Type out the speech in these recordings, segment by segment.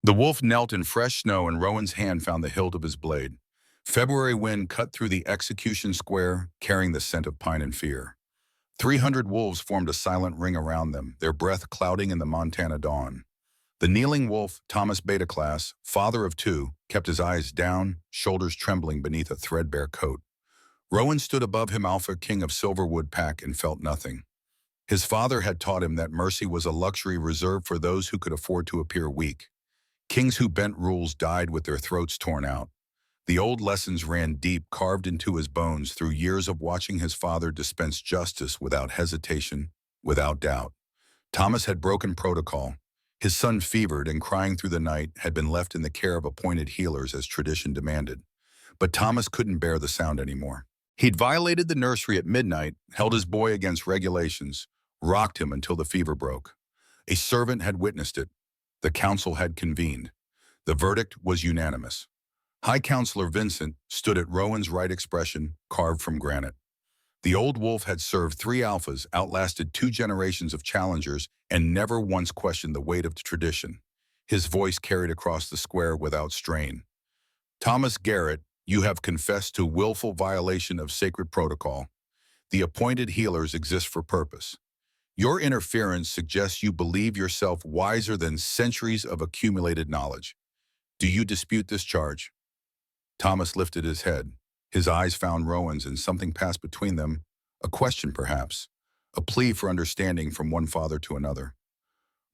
The wolf knelt in fresh snow and Rowan's hand found the hilt of his blade. February wind cut through the execution square, carrying the scent of pine and fear. 300 wolves formed a silent ring around them, their breath clouding in the Montana dawn. The kneeling wolf, Thomas Beta Class, father of two, kept his eyes down, shoulders trembling beneath a threadbare coat. Rowan stood above him, Alpha King of Silverwood Pack, and felt nothing. His father had taught him that mercy was a luxury reserved for those who could afford to appear weak. Kings who bent rules died with their throats torn out. The old lessons ran deep, carved into his bones through years of watching his father dispense justice without hesitation, without doubt. Thomas had broken protocol. His son, fevered and crying through the night, had been left in the care of appointed healers as tradition demanded. But Thomas couldn't bear the sound anymore. He'd violated the nursery at midnight, held his boy against regulations, rocked him until the fever broke. A servant had witnessed it. The council had convened. The verdict was unanimous. High Counselor Vincent stood at Rowan's right, expression carved from granite. The old wolf had served 3 alphas, outlasted 2 generations of challengers, and never once questioned the weight of tradition. His voice carried across the square without strain. Thomas Garrett, you have confessed to willful violation of sacred protocol. The appointed healers exist for purpose. Your interference suggests you believe yourself wiser than centuries of accumulated knowledge. Do you dispute this charge? Thomas lifted his head. His eyes found Rowan's, and something passed between them, a question perhaps, a plea for understanding from one father to another.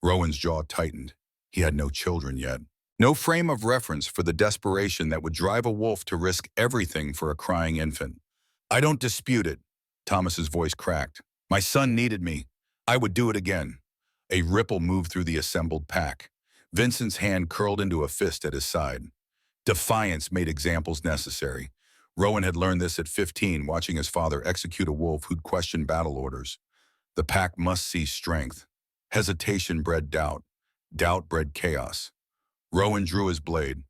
Rowan's jaw tightened. He had no children yet. No frame of reference for the desperation that would drive a wolf to risk everything for a crying infant. I don't dispute it, Thomas's voice cracked. My son needed me. I would do it again. A ripple moved through the assembled pack. Vincent's hand curled into a fist at his side. Defiance made examples necessary. Rowan had learned this at 15, watching his father execute a wolf who'd questioned battle orders. The pack must see strength. Hesitation bred doubt. Doubt bred chaos. Rowan drew his blade.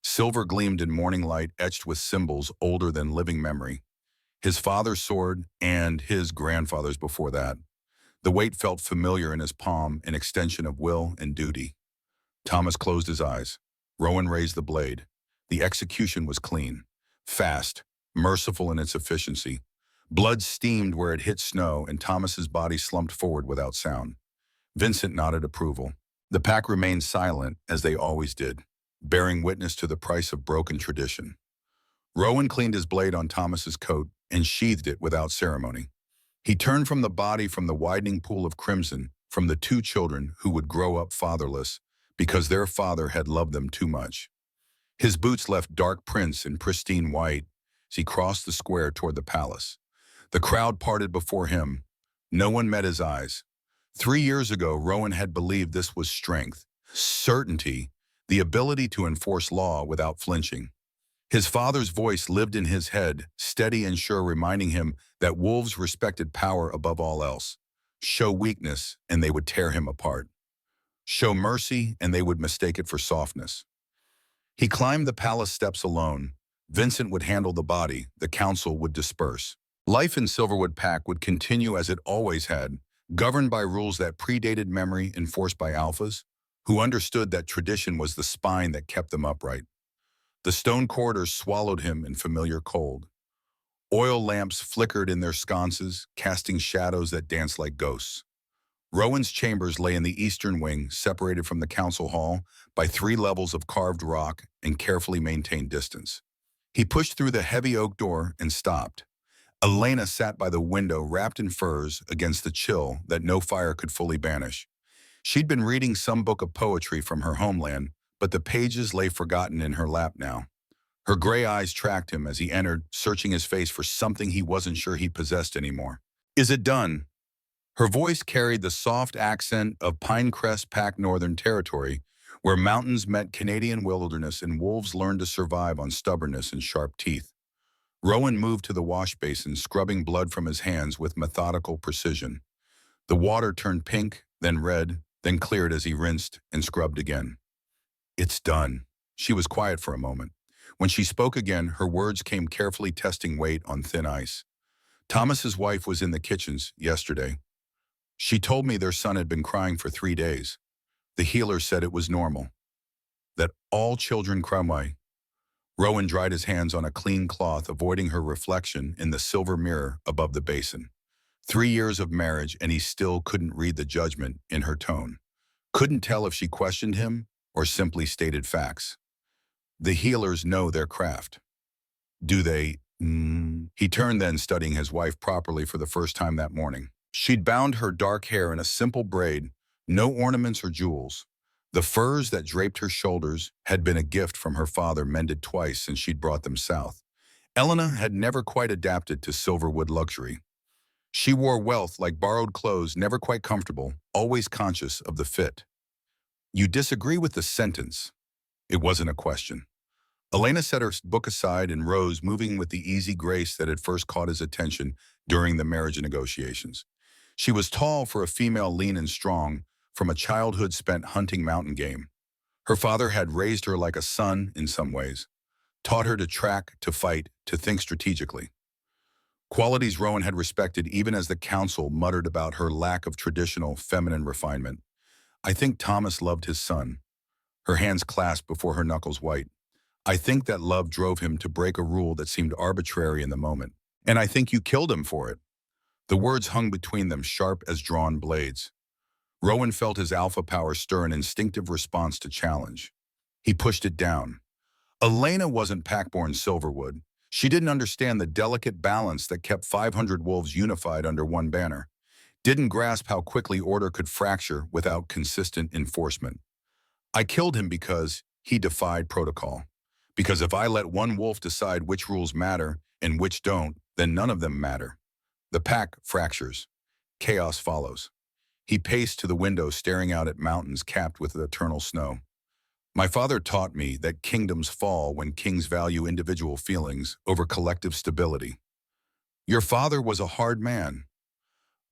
Silver gleamed in morning light, etched with symbols older than living memory. His father's sword and his grandfather's before that. The weight felt familiar in his palm, an extension of will and duty. Thomas closed his eyes. Rowan raised the blade. The execution was clean, fast, merciful in its efficiency. Blood steamed where it hit snow, and Thomas's body slumped forward without sound. Vincent nodded approval. The pack remained silent, as they always did, bearing witness to the price of broken tradition. Rowan cleaned his blade on Thomas's coat and sheathed it without ceremony. He turned from the body, from the widening pool of crimson, from the 2 children who would grow up fatherless because their father had loved them too much. His boots left dark prints in pristine white as he crossed the square toward the palace. The crowd parted before him. No one met his eyes. 3 years ago, Rowan had believed this was strength, certainty, the ability to enforce law without flinching. His father's voice lived in his head, steady and sure, reminding him that wolves respected power above all else. Show weakness, and they would tear him apart. Show mercy, and they would mistake it for softness. He climbed the palace steps alone. Vincent would handle the body. The council would disperse. Life in Silverwood Pack would continue as it always had, governed by rules that predated memory, enforced by alphas, who understood that tradition was the spine that kept them upright. The stone corridors swallowed him in familiar cold. Oil lamps flickered in their sconces, casting shadows that danced like ghosts. Rowan's chambers lay in the eastern wing, separated from the council hall by 3 levels of carved rock and carefully maintained distance. He pushed through the heavy oak door and stopped. Elena sat by the window, wrapped in furs, against the chill that no fire could fully banish. She'd been reading some book of poetry from her homeland, but the pages lay forgotten in her lap now. Her gray eyes tracked him as he entered, searching his face for something he wasn't sure he possessed anymore. Is it done? Her voice carried the soft accent of Pinecrest Pack Northern Territory, where mountains met Canadian wilderness and wolves learned to survive on stubbornness and sharp teeth. Rowan moved to the wash basin, scrubbing blood from his hands with methodical precision. The water turned pink, then red, then cleared as he rinsed and scrubbed again. It's done. She was quiet for a moment. When she spoke again, her words came carefully testing weight on thin ice. Thomas's wife was in the kitchens yesterday. She told me their son had been crying for 3 days. The healer said it was normal. that all children cry. Rowan dried his hands on a clean cloth, avoiding her reflection in the silver mirror above the basin. 3 years of marriage, and he still couldn't read the judgment in her tone. Couldn't tell if she questioned him or simply stated facts. The healers know their craft. Do they? He turned then, studying his wife properly for the first time that morning. She'd bound her dark hair in a simple braid, no ornaments or jewels. The furs that draped her shoulders had been a gift from her father, mended twice since she'd brought them south. Elena had never quite adapted to Silverwood luxury. She wore wealth like borrowed clothes, never quite comfortable, always conscious of the fit. You disagree with the sentence? It wasn't a question. Elena set her book aside and rose, moving with the easy grace that had first caught his attention during the marriage negotiations. She was tall for a female, lean and strong, from a childhood spent hunting mountain game. Her father had raised her like a son in some ways, taught her to track, to fight, to think strategically. Qualities Rowan had respected even as the council muttered about her lack of traditional feminine refinement. I think Thomas loved his son. Her hands clasped before her knuckles white. I think that love drove him to break a rule that seemed arbitrary in the moment. And I think you killed him for it. The words hung between them, sharp as drawn blades. Rowan felt his alpha power stir, an instinctive response to challenge. He pushed it down. Elena wasn't pack-born Silverwood. She didn't understand the delicate balance that kept 500 wolves unified under one banner. Didn't grasp how quickly order could fracture without consistent enforcement. I killed him because he defied protocol. Because if I let one wolf decide which rules matter and which don't, then none of them matter. The pack fractures. Chaos follows. He paced to the window, staring out at mountains capped with eternal snow. My father taught me that kingdoms fall when kings value individual feelings over collective stability. Your father was a hard man.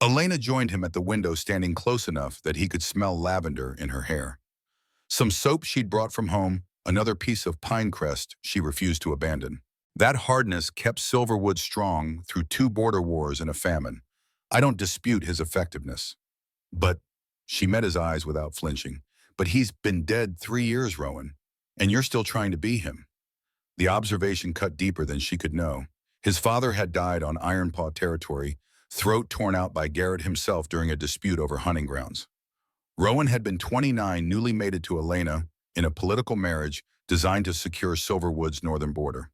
Elena joined him at the window, standing close enough that he could smell lavender in her hair. Some soap she'd brought from home, another piece of pine crest she refused to abandon. That hardness kept Silverwood strong through 2 border wars and a famine. I don't dispute his effectiveness. But, she met his eyes without flinching, but he's been dead 3 years, Rowan, and you're still trying to be him. The observation cut deeper than she could know. His father had died on Ironpaw territory, throat torn out by Garrett himself during a dispute over hunting grounds. Rowan had been 29, newly mated to Elena, in a political marriage designed to secure Silverwood's northern border.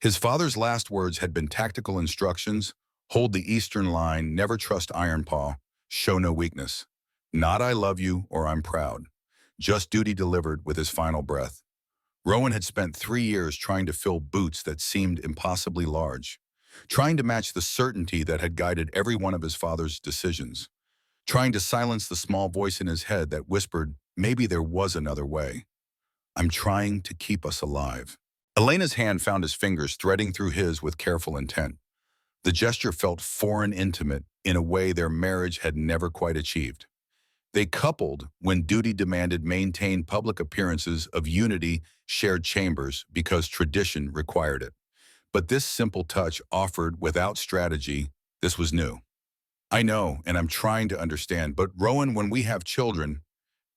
His father's last words had been tactical instructions: hold the eastern line, never trust Ironpaw, show no weakness. Not I love you or I'm proud. Just duty delivered with his final breath. Rowan had spent 3 years trying to fill boots that seemed impossibly large, trying to match the certainty that had guided every one of his father's decisions, trying to silence the small voice in his head that whispered, maybe there was another way. I'm trying to keep us alive. Elena's hand found his fingers, threading through his with careful intent. The gesture felt foreign, intimate, in a way their marriage had never quite achieved. They coupled when duty demanded maintain public appearances of unity, shared chambers, because tradition required it. But this simple touch offered without strategy, this was new. I know, and I'm trying to understand, but Rowan, when we have children,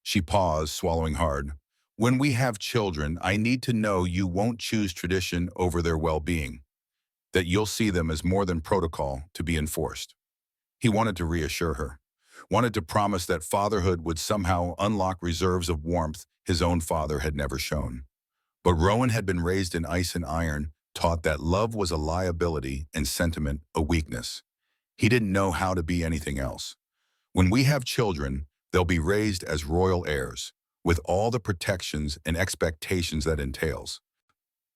she paused, swallowing hard. When we have children, I need to know you won't choose tradition over their well-being, that you'll see them as more than protocol to be enforced. He wanted to reassure her, wanted to promise that fatherhood would somehow unlock reserves of warmth his own father had never shown. But Rowan had been raised in ice and iron, taught that love was a liability and sentiment a weakness. He didn't know how to be anything else. When we have children, they'll be raised as royal heirs, with all the protections and expectations that entails.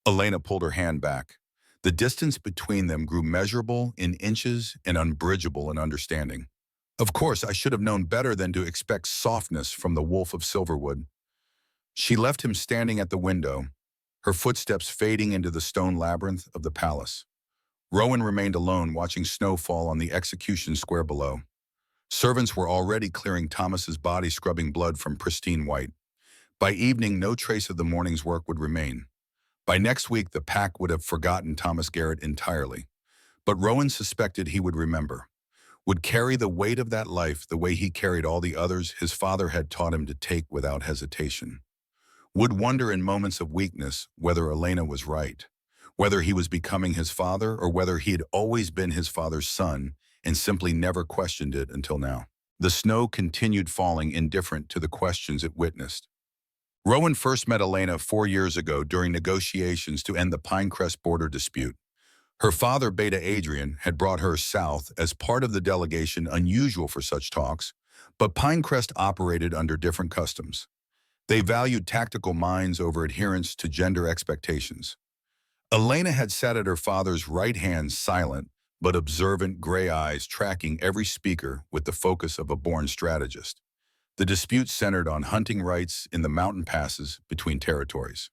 Elena pulled her hand back. The distance between them grew measurable in inches and unbridgeable in understanding. Of course, I should have known better than to expect softness from the wolf of Silverwood. She left him standing at the window, her footsteps fading into the stone labyrinth of the palace. Rowan remained alone, watching snow fall on the execution square below. Servants were already clearing Thomas's body, scrubbing blood from pristine white. By evening, no trace of the morning's work would remain. By next week, the pack would have forgotten Thomas Garrett entirely. But Rowan suspected he would remember, would carry the weight of that life the way he carried all the others his father had taught him to take without hesitation. Would wonder in moments of weakness whether Elena was right, whether he was becoming his father or whether he had always been his father's son and simply never questioned it until now. The snow continued falling indifferent to the questions it witnessed. Rowan first met Elena 4 years ago during negotiations to end the Pinecrest border dispute. Her father, Beta Adrian, had brought her south as part of the delegation unusual for such talks, but Pinecrest operated under different customs. They valued tactical minds over adherence to gender expectations. Elena had sat at her father's right hand, silent but observant, gray eyes tracking every speaker with the focus of a born strategist. The dispute centered on hunting rights in the mountain passes between territories.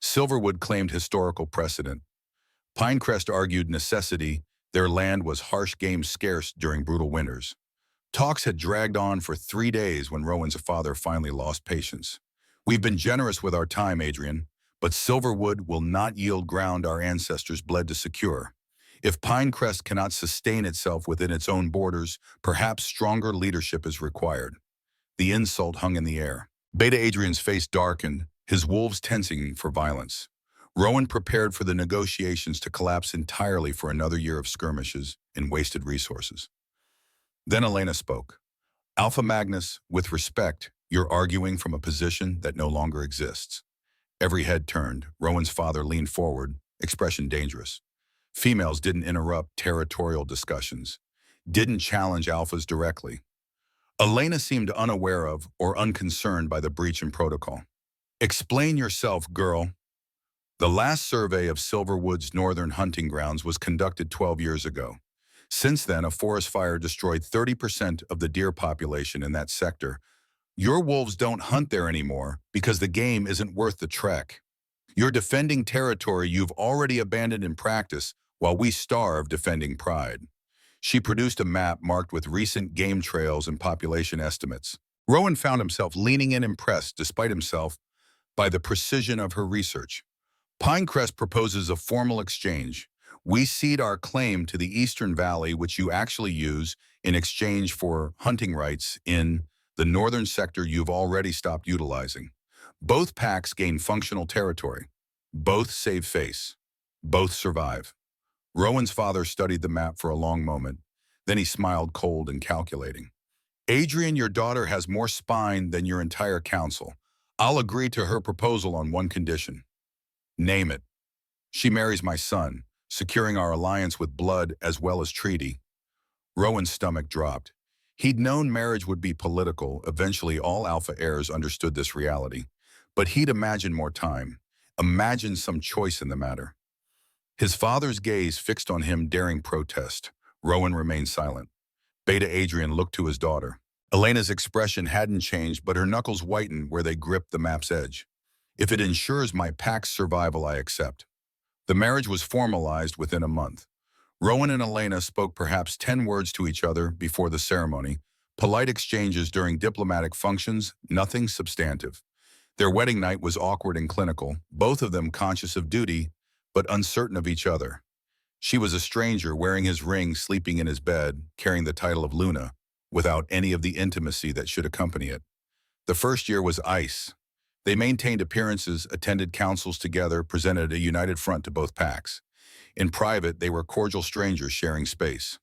Silverwood claimed historical precedent. Pinecrest argued necessity. Their land was harsh game scarce during brutal winters. Talks had dragged on for 3 days when Rowan's father finally lost patience. "We've been generous with our time, Adrian, but Silverwood will not yield ground our ancestors bled to secure. If Pinecrest cannot sustain itself within its own borders, perhaps stronger leadership is required." The insult hung in the air. Beta Adrian's face darkened, his wolves tensing for violence. Rowan prepared for the negotiations to collapse entirely for another year of skirmishes and wasted resources. Then Elena spoke. "Alpha Magnus, with respect, you're arguing from a position that no longer exists." Every head turned. Rowan's father leaned forward, expression dangerous. Females didn't interrupt territorial discussions, didn't challenge alphas directly. Elena seemed unaware of or unconcerned by the breach in protocol. "Explain yourself, girl." The last survey of Silverwood's northern hunting grounds was conducted 12 years ago. Since then, a forest fire destroyed 30% of the deer population in that sector. Your wolves don't hunt there anymore because the game isn't worth the trek. You're defending territory you've already abandoned in practice while we starve defending pride. She produced a map marked with recent game trails and population estimates. Rowan found himself leaning in, impressed, despite himself, by the precision of her research. Pinecrest proposes a formal exchange. We cede our claim to the Eastern Valley, which you actually use in exchange for hunting rights in the northern sector you've already stopped utilizing. Both packs gain functional territory. Both save face. Both survive. Rowan's father studied the map for a long moment. Then he smiled, cold and calculating. "Adrian, your daughter has more spine than your entire council. I'll agree to her proposal on one condition." "Name it." "She marries my son, securing our alliance with blood as well as treaty." Rowan's stomach dropped. He'd known marriage would be political. Eventually, all alpha heirs understood this reality. But he'd imagined more time, imagined some choice in the matter. His father's gaze fixed on him, daring protest. Rowan remained silent. Beta Adrian looked to his daughter. Elena's expression hadn't changed, but her knuckles whitened where they gripped the map's edge. "If it ensures my pack's survival, I accept." The marriage was formalized within a month. Rowan and Elena spoke perhaps 10 words to each other before the ceremony, polite exchanges during diplomatic functions, nothing substantive. Their wedding night was awkward and clinical, both of them conscious of duty, but uncertain of each other. She was a stranger, wearing his ring, sleeping in his bed, carrying the title of Luna, without any of the intimacy that should accompany it. The first year was ice. They maintained appearances, attended councils together, presented a united front to both packs. In private, they were cordial strangers sharing space.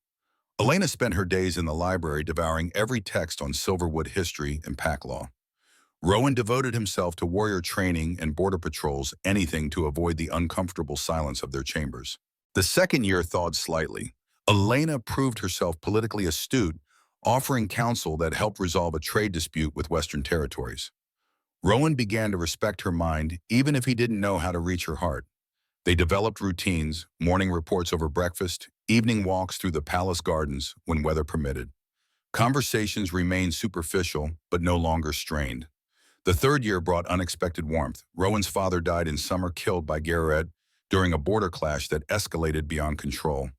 Elena spent her days in the library devouring every text on Silverwood history and pack law. Rowan devoted himself to warrior training and border patrols, anything to avoid the uncomfortable silence of their chambers. The second year thawed slightly. Elena proved herself politically astute, offering counsel that helped resolve a trade dispute with Western territories. Rowan began to respect her mind, even if he didn't know how to reach her heart. They developed routines, morning reports over breakfast, evening walks through the palace gardens when weather permitted. Conversations remained superficial, but no longer strained. The third year brought unexpected warmth. Rowan's father died in summer, killed by Garrett during a border clash that escalated beyond control.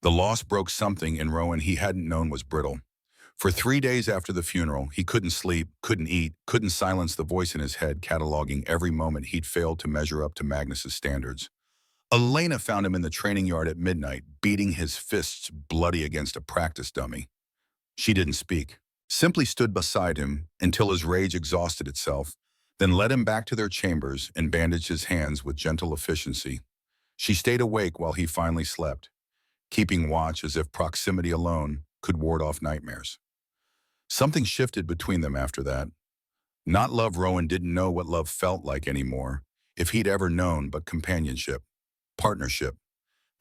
The loss broke something in Rowan he hadn't known was brittle. For 3 days after the funeral, he couldn't sleep, couldn't eat, couldn't silence the voice in his head, cataloging every moment he'd failed to measure up to Magnus's standards. Elena found him in the training yard at midnight, beating his fists bloody against a practice dummy. She didn't speak, simply stood beside him until his rage exhausted itself. then led him back to their chambers and bandaged his hands with gentle efficiency. She stayed awake while he finally slept, keeping watch as if proximity alone could ward off nightmares. Something shifted between them after that. Not love. Rowan didn't know what love felt like anymore, if he'd ever known, but companionship, partnership.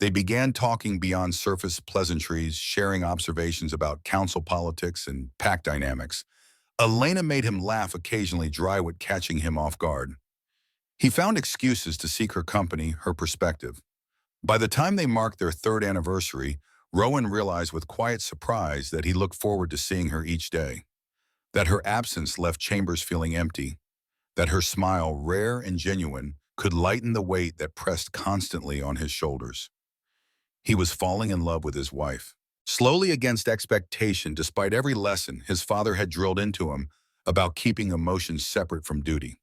They began talking beyond surface pleasantries, sharing observations about council politics and pack dynamics. Elena made him laugh occasionally, dry wit catching him off guard. He found excuses to seek her company, her perspective. By the time they marked their third anniversary, Rowan realized with quiet surprise that he looked forward to seeing her each day, that her absence left chambers feeling empty, that her smile, rare and genuine, could lighten the weight that pressed constantly on his shoulders. He was falling in love with his wife. Slowly against expectation, despite every lesson his father had drilled into him about keeping emotions separate from duty.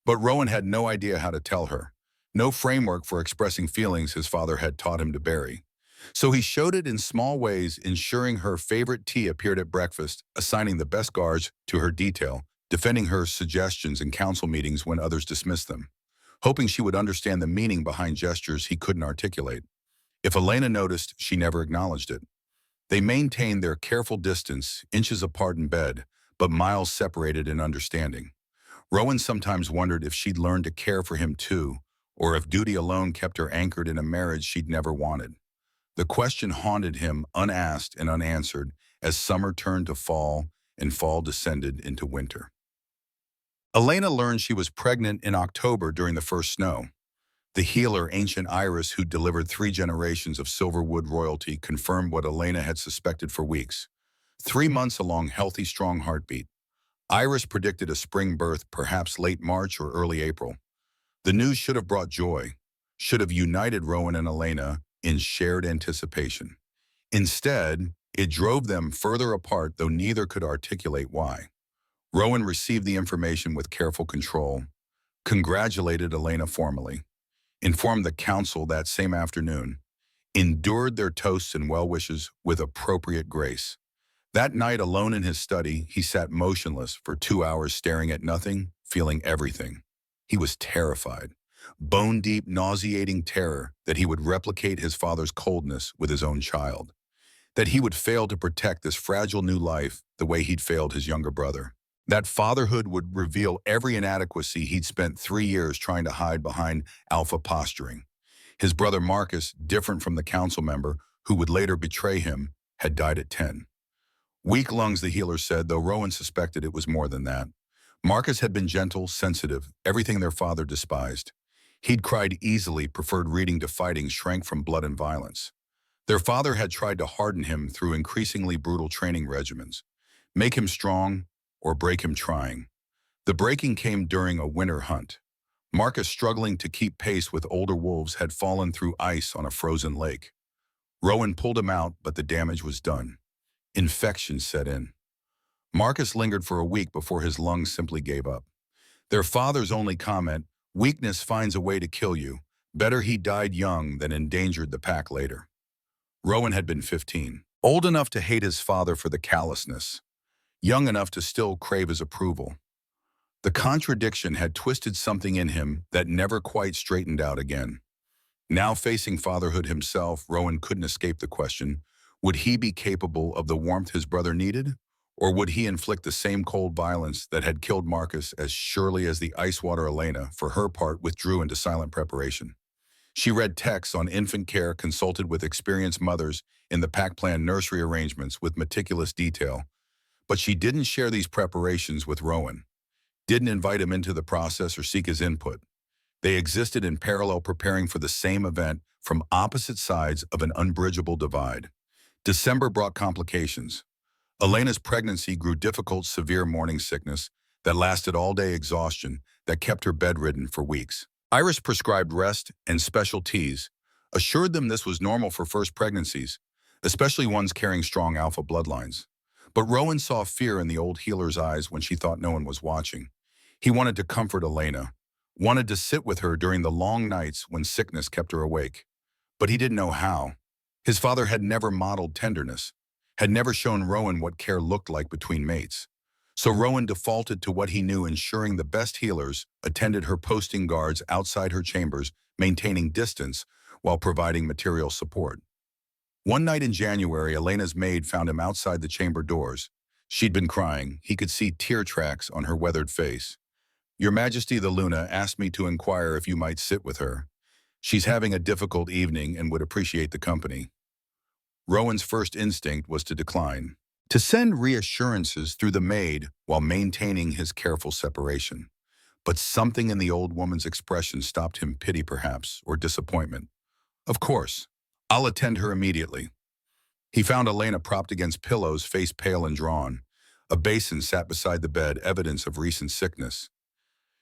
But Rowan had no idea how to tell her, no framework for expressing feelings his father had taught him to bury. So he showed it in small ways, ensuring her favorite tea appeared at breakfast, assigning the best guards to her detail, defending her suggestions in council meetings when others dismissed them, hoping she would understand the meaning behind gestures he couldn't articulate. If Elena noticed, she never acknowledged it. They maintained their careful distance, inches apart in bed, but miles separated in understanding. Rowan sometimes wondered if she'd learned to care for him too, or if duty alone kept her anchored in a marriage she'd never wanted. The question haunted him, unasked and unanswered, as summer turned to fall and fall descended into winter. Elena learned she was pregnant in October during the first snow. The healer, ancient Iris, who delivered 3 generations of Silverwood royalty, confirmed what Elena had suspected for weeks. 3 months along healthy, strong heartbeat. Iris predicted a spring birth, perhaps late March or early April. The news should have brought joy, should have united Rowan and Elena in shared anticipation. Instead, it drove them further apart, though neither could articulate why. Rowan received the information with careful control, congratulated Elena formally, informed the council that same afternoon, endured their toasts and well-wishes with appropriate grace. That night, alone in his study, he sat motionless for 2 hours, staring at nothing, feeling everything. He was terrified, bone-deep, nauseating terror that he would replicate his father's coldness with his own child, that he would fail to protect this fragile new life the way he'd failed his younger brother, that fatherhood would reveal every inadequacy he'd spent 3 years trying to hide behind alpha posturing. His brother Marcus, different from the council member who would later betray him, had died at 10. Weak lungs, the healer said, though Rowan suspected it was more than that. Marcus had been gentle, sensitive, everything their father despised. He'd cried easily, preferred reading to fighting, shrank from blood and violence. Their father had tried to harden him through increasingly brutal training regimens, make him strong or break him trying. The breaking came during a winter hunt. Marcus, struggling to keep pace with older wolves, had fallen through ice on a frozen lake. Rowan pulled him out, but the damage was done. Infection set in. Marcus lingered for a week before his lungs simply gave up. Their father's only comment, "Weakness finds a way to kill you. Better he died young than endangered the pack later." Rowan had been 15, old enough to hate his father for the callousness, young enough to still crave his approval. The contradiction had twisted something in him that never quite straightened out again. Now facing fatherhood himself, Rowan couldn't escape the question, would he be capable of the warmth his brother needed? Or would he inflict the same cold violence that had killed Marcus as surely as the ice-water Elena, for her part, withdrew into silent preparation? She read texts on infant care, consulted with experienced mothers in the pack plan nursery arrangements with meticulous detail. But she didn't share these preparations with Rowan, didn't invite him into the process or seek his input. They existed in parallel, preparing for the same event from opposite sides of an unbridgeable divide. December brought complications. Elena's pregnancy grew difficult, severe morning sickness that lasted all day, exhaustion that kept her bedridden for weeks. Iris prescribed rest and special teas, assured them this was normal for first pregnancies, especially ones carrying strong alpha bloodlines. But Rowan saw fear in the old healer's eyes when she thought no one was watching. He wanted to comfort Elena, wanted to sit with her during the long nights when sickness kept her awake. But he didn't know how. His father had never modeled tenderness, had never shown Rowan what care looked like between mates. So Rowan defaulted to what he knew, ensuring the best healers attended her, posting guards outside her chambers, maintaining distance while providing material support. One night in January, Elena's maid found him outside the chamber doors. She'd been crying. He could see tear tracks on her weathered face. "Your Majesty, the Luna asked me to inquire if you might sit with her. She's having a difficult evening and would appreciate the company." Rowan's first instinct was to decline, to send reassurances through the maid while maintaining his careful separation. But something in the old woman's expression stopped him, pity perhaps, or disappointment. "Of course. I'll attend her immediately." He found Elena propped against pillows, face pale and drawn. A basin sat beside the bed, evidence of recent sickness.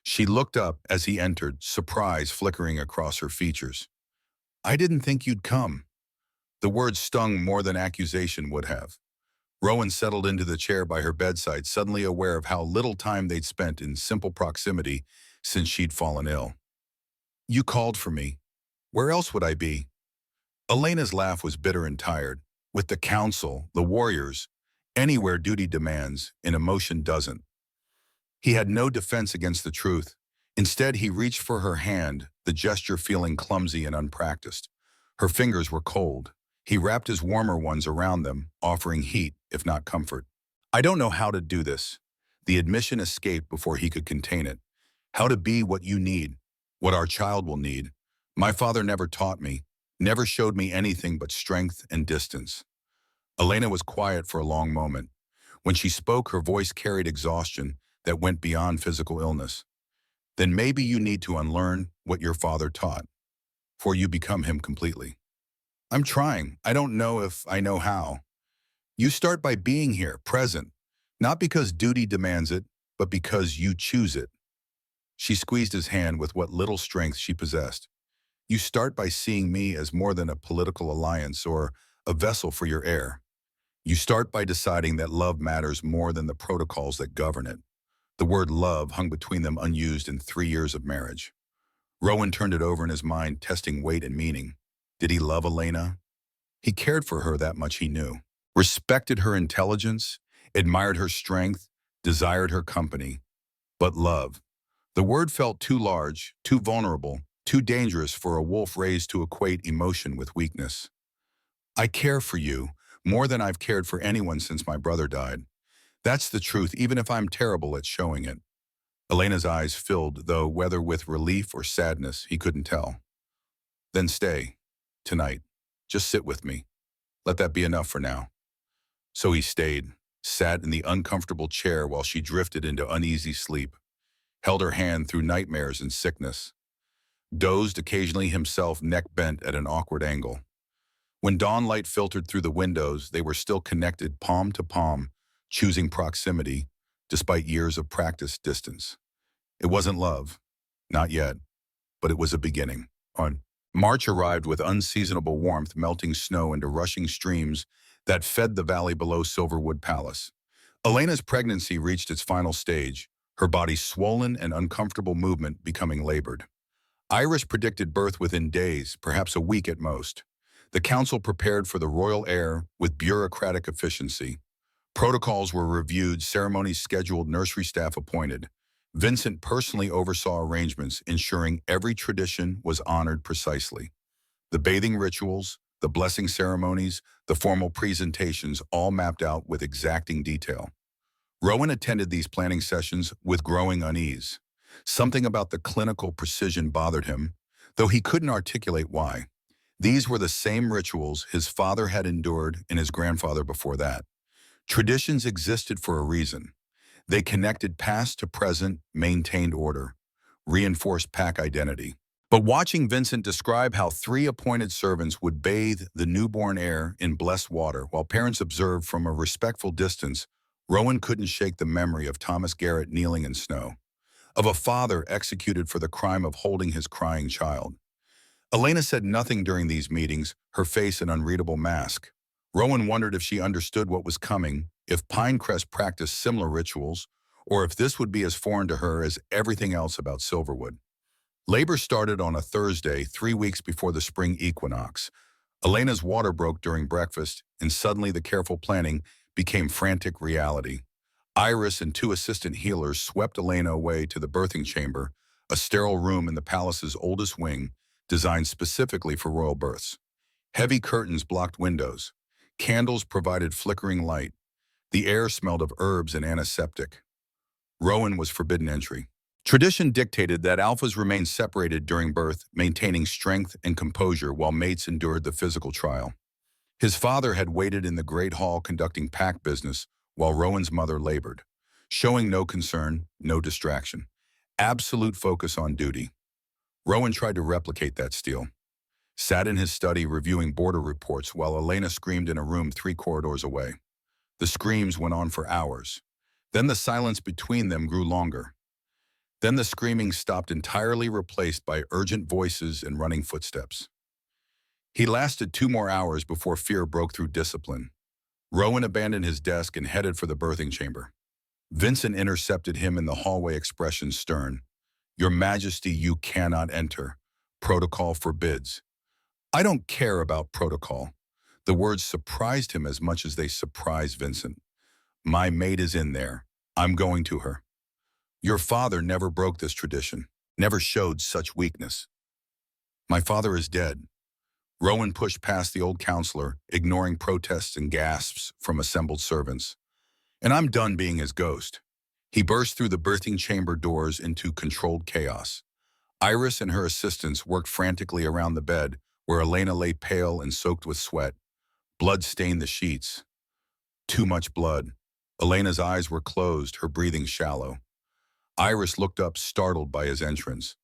She looked up as he entered, surprise flickering across her features. "I didn't think you'd come." The words stung more than accusation would have. Rowan settled into the chair by her bedside, suddenly aware of how little time they'd spent in simple proximity since she'd fallen ill. "You called for me. Where else would I be?" Elena's laugh was bitter and tired. "With the council, the warriors, anywhere duty demands and emotion doesn't." He had no defense against the truth. Instead, he reached for her hand, the gesture feeling clumsy and unpracticed. Her fingers were cold. He wrapped his warmer ones around them, offering heat, if not comfort. "I don't know how to do this." The admission escaped before he could contain it. "How to be what you need, what our child will need. My father never taught me, never showed me anything but strength and distance." Elena was quiet for a long moment. When she spoke, her voice carried exhaustion that went beyond physical illness. "Then maybe you need to unlearn what your father taught, for you become him completely." "I'm trying. I don't know if I know how." "You start by being here, present, not because duty demands it, but because you choose it." She squeezed his hand with what little strength she possessed. "You start by seeing me as more than a political alliance or a vessel for your heir. You start by deciding that love matters more than the protocols that govern it." The word love hung between them unused in 3 years of marriage. Rowan turned it over in his mind, testing weight and meaning. Did he love Elena? He cared for her, that much he knew. Respected her intelligence, admired her strength, desired her company. But love. The word felt too large, too vulnerable, too dangerous for a wolf raised to equate emotion with weakness. "I care for you, more than I've cared for anyone since my brother died. That's the truth, even if I'm terrible at showing it." Elena's eyes filled, though whether with relief or sadness, he couldn't tell. "Then stay. Tonight. Just sit with me. Let that be enough for now." So he stayed, sat in the uncomfortable chair while she drifted into uneasy sleep, held her hand through nightmares and sickness, dozed occasionally, himself neck bent at an awkward angle. When dawn light filtered through the windows, they were still connected, palm to palm, choosing proximity, despite years of practiced distance. It wasn't love. Not yet. But it was a beginning. On March arrived with unseasonable warmth, melting snow into rushing streams that fed the valley below Silverwood Palace. Elena's pregnancy reached its final stage, her body swollen and uncomfortable movement becoming labored. Iris predicted birth within days, perhaps a week at most. The council prepared for the royal heir with bureaucratic efficiency. Protocols were reviewed, ceremonies scheduled, nursery staff appointed. Vincent personally oversaw arrangements, ensuring every tradition was honored precisely. The bathing rituals, the blessing ceremonies, the formal presentations, all mapped out with exacting detail. Rowan attended these planning sessions with growing unease. Something about the clinical precision bothered him, though he couldn't articulate why. These were the same rituals his father had endured and his grandfather before that. Traditions existed for a reason. They connected past to present, maintained order, reinforced pack identity. But watching Vincent describe how 3 appointed servants would bathe the newborn heir in blessed water while parents observed from a respectful distance, Rowan couldn't shake the memory of Thomas Garrett kneeling in snow, of a father executed for the crime of holding his crying child. Elena said nothing during these meetings, her face an unreadable mask. Rowan wondered if she understood what was coming, if Pinecrest practiced similar rituals, or if this would be as foreign to her as everything else about Silverwood. Labor started on a Thursday, 3 weeks before the spring equinox. Elena's water broke during breakfast, and suddenly the careful planning became frantic reality. Iris and two assistant healers swept Elena away to the birthing chamber, a sterile room in the palace's oldest wing, designed specifically for royal births. Heavy curtains blocked windows. Candles provided flickering light. The air smelled of herbs and antiseptic. Rowan was forbidden entry. Tradition dictated that alphas remain separated during birth, maintaining strength and composure while mates endured the physical trial. His father had waited in the great hall conducting pack business while Rowan's mother labored, showing no concern, no distraction. Absolute focus on duty. Rowan tried to replicate that steel. Sat in his study reviewing border reports while Elena screamed in a room 3 corridors away. The screams went on for hours. Then the silence between them grew longer. Then the screaming stopped entirely, replaced by urgent voices and running footsteps. He lasted 2 more hours before fear broke through discipline. Rowan abandoned his desk and headed for the birthing chamber. Vincent intercepted him in the hallway, expression stern. "Your Majesty, you cannot enter. Protocol forbids." "I don't care about protocol." The words surprised him as much as they surprised Vincent. "My maid is in there. I'm going to her." "Your father never broke this tradition, never showed such weakness." "My father is dead." Rowan pushed past the old counselor, ignoring protests and gasps from assembled servants. "And I'm done being his ghost." He burst through the birthing chamber doors into controlled chaos. Iris and her assistants worked frantically around the bed, where Elena lay pale and soaked with sweat. Blood stained the sheets. Too much blood. Elena's eyes were closed, her breathing shallow. Iris looked up, startled by his entrance.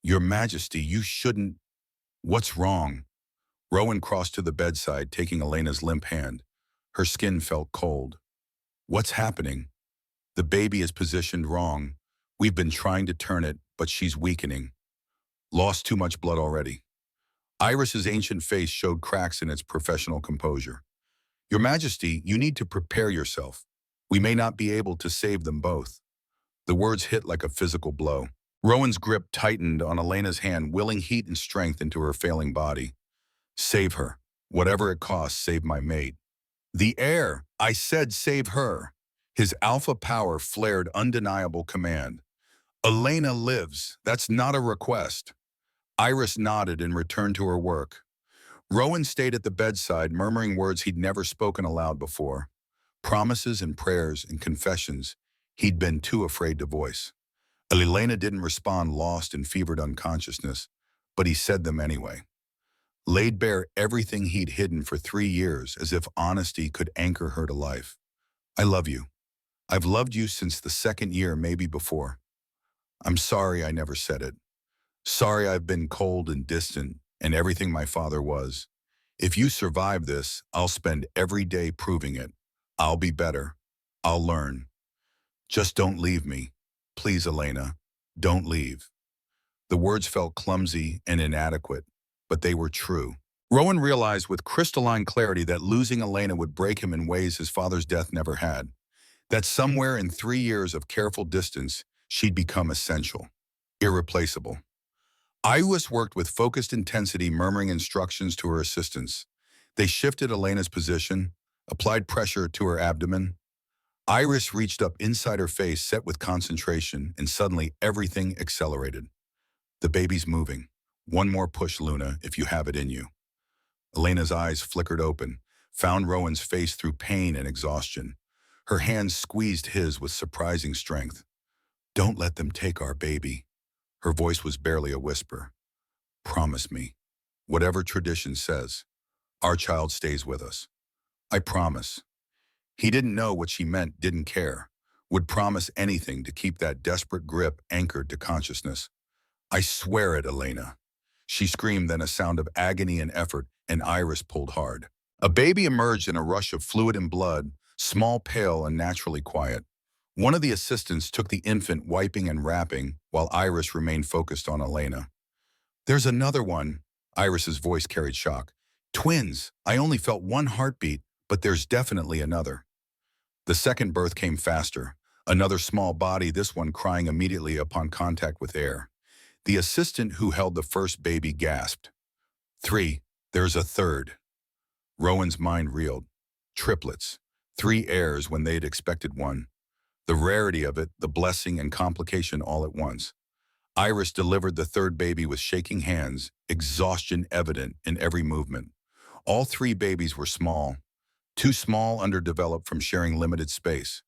"Your Majesty, you shouldn't." "What's wrong?" Rowan crossed to the bedside, taking Elena's limp hand. Her skin felt cold. "What's happening?" "The baby is positioned wrong. We've been trying to turn it, but she's weakening. Lost too much blood already." Iris's ancient face showed cracks in its professional composure. "Your Majesty, you need to prepare yourself. We may not be able to save them both." The words hit like a physical blow. Rowan's grip tightened on Elena's hand, willing heat and strength into her failing body. "Save her. Whatever it costs, save my mate." "The heir! I said save her." His alpha power flared undeniable command. "Elena lives. That's not a request." Iris nodded and returned to her work. Rowan stayed at the bedside, murmuring words he'd never spoken aloud before. Promises and prayers and confessions he'd been too afraid to voice. Elena didn't respond, lost in fevered unconsciousness, but he said them anyway. Laid bare everything he'd hidden for 3 years, as if honesty could anchor her to life. "I love you. I've loved you since the 2nd year, maybe before. I'm sorry I never said it. Sorry I've been cold and distant and everything my father was. If you survive this, I'll spend every day proving it. I'll be better. I'll learn. Just don't leave me. Please, Elena, don't leave." The words felt clumsy and inadequate, but they were true. Rowan realized with crystalline clarity that losing Elena would break him in ways his father's death never had. That somewhere in 3 years of careful distance, she'd become essential, irreplaceable. Iris worked with focused intensity, murmuring instructions to her assistants. They shifted Elena's position, applied pressure to her abdomen. Iris reached up inside her face, set with concentration, and suddenly everything accelerated. "The baby's moving. One more push, Luna, if you have it in you." Elena's eyes flickered open, found Rowan's face through pain and exhaustion. Her hands squeezed his with surprising strength. "Don't let them take our baby." Her voice was barely a whisper. "Promise me, whatever tradition says, our child stays with us. I promise." He didn't know what she meant, didn't care, would promise anything to keep that desperate grip anchored to consciousness. "I swear it, Elena." She screamed, then a sound of agony and effort, and Iris pulled hard. A baby emerged in a rush of fluid and blood, small, pale, and naturally quiet. One of the assistants took the infant, wiping and wrapping, while Iris remained focused on Elena. "There's another one." Iris's voice carried shock. "Twins. I only felt one heartbeat, but there's definitely another." The second birth came faster. Another small body, this one crying immediately upon contact with air. The assistant who held the first baby gasped. "3. There's a third." Rowan's mind reeled. Triplets. 3 heirs when they'd expected one. The rarity of it, the blessing and complication all at once. Iris delivered the third baby with shaking hands, exhaustion evident in every movement. All three babies were small, too small, underdeveloped from sharing limited space.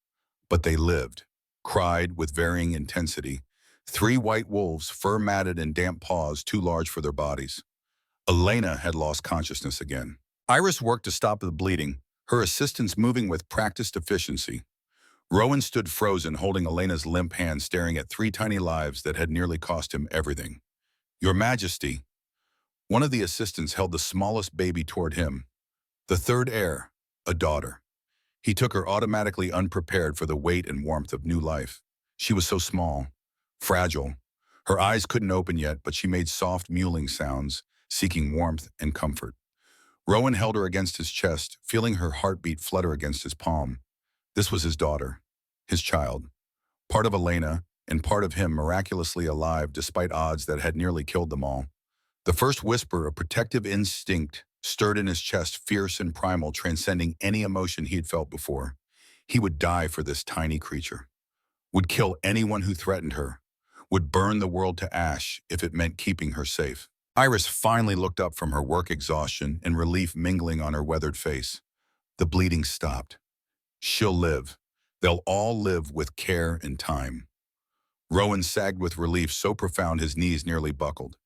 But they lived, cried with varying intensity. Three white wolves, fur-matted and damp paws too large for their bodies. Elena had lost consciousness again. Iris worked to stop the bleeding, her assistants moving with practiced efficiency. Rowan stood frozen, holding Elena's limp hand, staring at three tiny lives that had nearly cost him everything. Your Majesty. One of the assistants held the smallest baby toward him. The third heir, a daughter. He took her, automatically unprepared for the weight and warmth of new life. She was so small, fragile. Her eyes couldn't open yet, but she made soft mewling sounds, seeking warmth and comfort. Rowan held her against his chest, feeling her heartbeat flutter against his palm. This was his daughter, his child, part of Elena and part of him, miraculously alive despite odds that had nearly killed them all. The first whisper, a protective instinct, stirred in his chest, fierce and primal, transcending any emotion he'd felt before. He would die for this tiny creature, would kill anyone who threatened her, would burn the world to ash if it meant keeping her safe. Iris finally looked up from her work exhaustion and relief mingling on her weathered face. The bleeding stopped. She'll live. They'll all live with care and time. Rowan sagged with relief so profound his knees nearly buckled.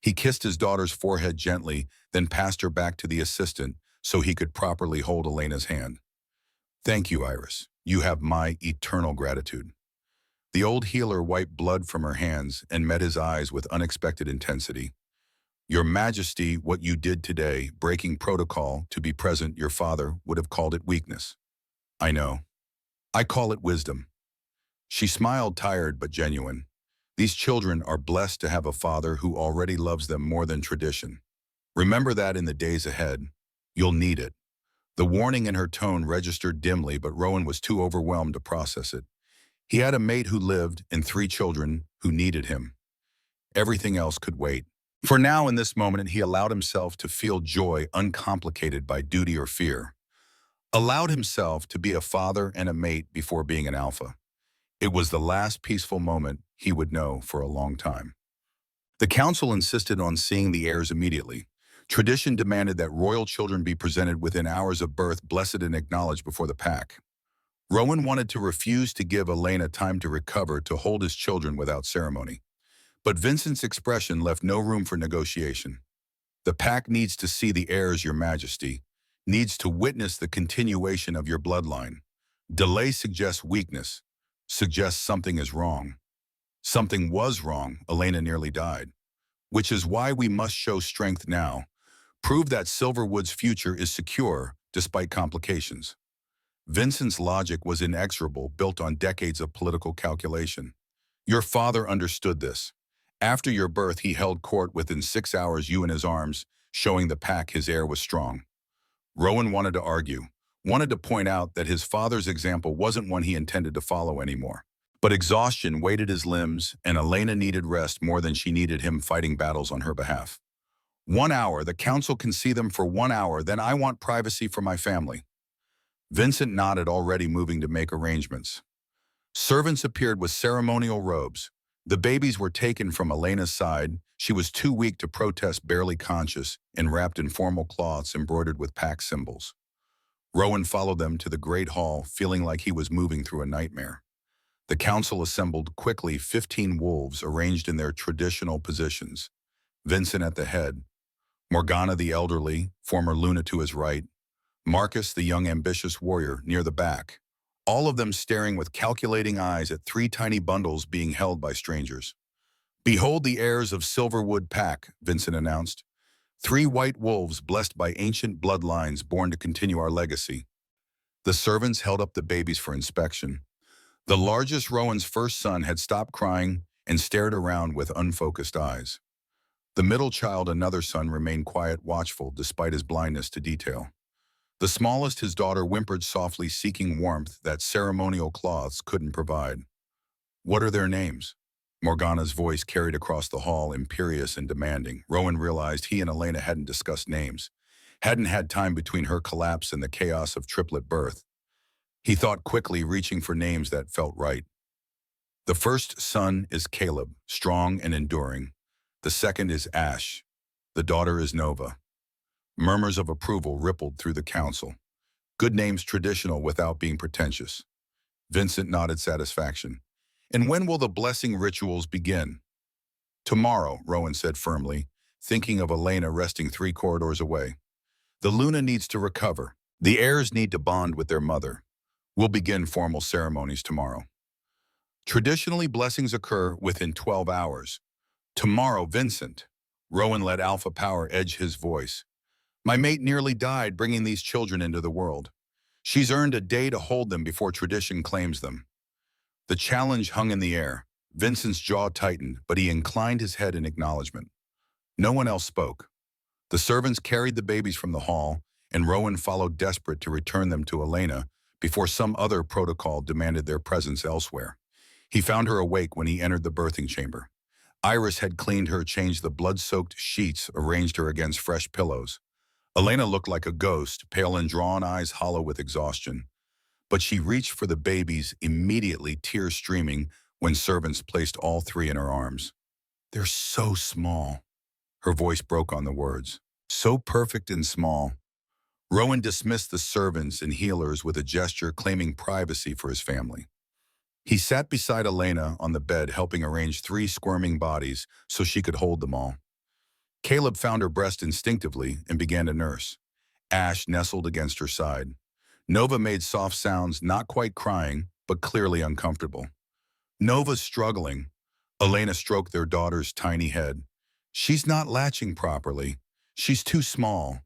He kissed his daughter's forehead gently, then passed her back to the assistant so he could properly hold Elena's hand. Thank you, Iris. You have my eternal gratitude. The old healer wiped blood from her hands and met his eyes with unexpected intensity. Your Majesty, what you did today, breaking protocol to be present, your father would have called it weakness. I know. I call it wisdom. She smiled, tired but genuine. These children are blessed to have a father who already loves them more than tradition. Remember that in the days ahead. You'll need it. The warning in her tone registered dimly, but Rowan was too overwhelmed to process it. He had a mate who lived and three children who needed him. Everything else could wait. For now, in this moment, he allowed himself to feel joy uncomplicated by duty or fear. Allowed himself to be a father and a mate before being an alpha. It was the last peaceful moment he would know for a long time. The council insisted on seeing the heirs immediately. Tradition demanded that royal children be presented within hours of birth, blessed and acknowledged before the pack. Rowan wanted to refuse to give Elena time to recover, to hold his children without ceremony. But Vincent's expression left no room for negotiation. The pack needs to see the heirs, your Majesty, needs to witness the continuation of your bloodline. Delay suggests weakness, suggests something is wrong. Something was wrong. Elena nearly died. Which is why we must show strength now. Prove that Silverwood's future is secure despite complications. Vincent's logic was inexorable, built on decades of political calculation. Your father understood this. After your birth, he held court within 6 hours, you in his arms, showing the pack his heir was strong. Rowan wanted to argue, wanted to point out that his father's example wasn't one he intended to follow anymore. But exhaustion weighted his limbs, and Elena needed rest more than she needed him fighting battles on her behalf. 1 hour, the council can see them for 1 hour, then I want privacy for my family. Vincent nodded, already moving to make arrangements. Servants appeared with ceremonial robes. The babies were taken from Elena's side. She was too weak to protest, barely conscious, and wrapped in formal cloths embroidered with pack symbols. Rowan followed them to the great hall, feeling like he was moving through a nightmare. The council assembled quickly, 15 wolves arranged in their traditional positions. Vincent at the head, Morgana the elderly, former Luna to his right, Marcus the young ambitious warrior near the back, all of them staring with calculating eyes at 3 tiny bundles being held by strangers. Behold the heirs of Silverwood Pack, Vincent announced. 3 white wolves blessed by ancient bloodlines born to continue our legacy. The servants held up the babies for inspection. The largest, Rowan's first son, had stopped crying and stared around with unfocused eyes. The middle child, another son, remained quiet, watchful, despite his blindness to detail. The smallest, his daughter, whimpered softly, seeking warmth that ceremonial cloths couldn't provide. What are their names? Morgana's voice carried across the hall, imperious and demanding. Rowan realized he and Elena hadn't discussed names, hadn't had time between her collapse and the chaos of triplet birth. He thought quickly, reaching for names that felt right. The first son is Caleb, strong and enduring. The second is Ash. The daughter is Nova. Murmurs of approval rippled through the council. Good names traditional without being pretentious. Vincent nodded satisfaction. And when will the blessing rituals begin? Tomorrow, Rowan said firmly, thinking of Elena resting 3 corridors away. The Luna needs to recover. The heirs need to bond with their mother. We'll begin formal ceremonies tomorrow. Traditionally, blessings occur within 12 hours. Tomorrow, Vincent. Rowan let Alpha Power edge his voice. My mate nearly died bringing these children into the world. She's earned a day to hold them before tradition claims them. The challenge hung in the air. Vincent's jaw tightened, but he inclined his head in acknowledgement. No one else spoke. The servants carried the babies from the hall, and Rowan followed, desperate to return them to Elena before some other protocol demanded their presence elsewhere. He found her awake when he entered the birthing chamber. Iris had cleaned her, changed the blood-soaked sheets, arranged her against fresh pillows. Elena looked like a ghost, pale and drawn, eyes hollow with exhaustion. But she reached for the babies, immediately, tears streaming, when servants placed all 3 in her arms. They're so small. Her voice broke on the words. So perfect and small. Rowan dismissed the servants and healers with a gesture, claiming privacy for his family. He sat beside Elena on the bed, helping arrange 3 squirming bodies so she could hold them all. Caleb found her breast instinctively and began to nurse. Ash nestled against her side. Nova made soft sounds, not quite crying, but clearly uncomfortable. Nova's struggling. Elena stroked their daughter's tiny head. She's not latching properly. She's too small.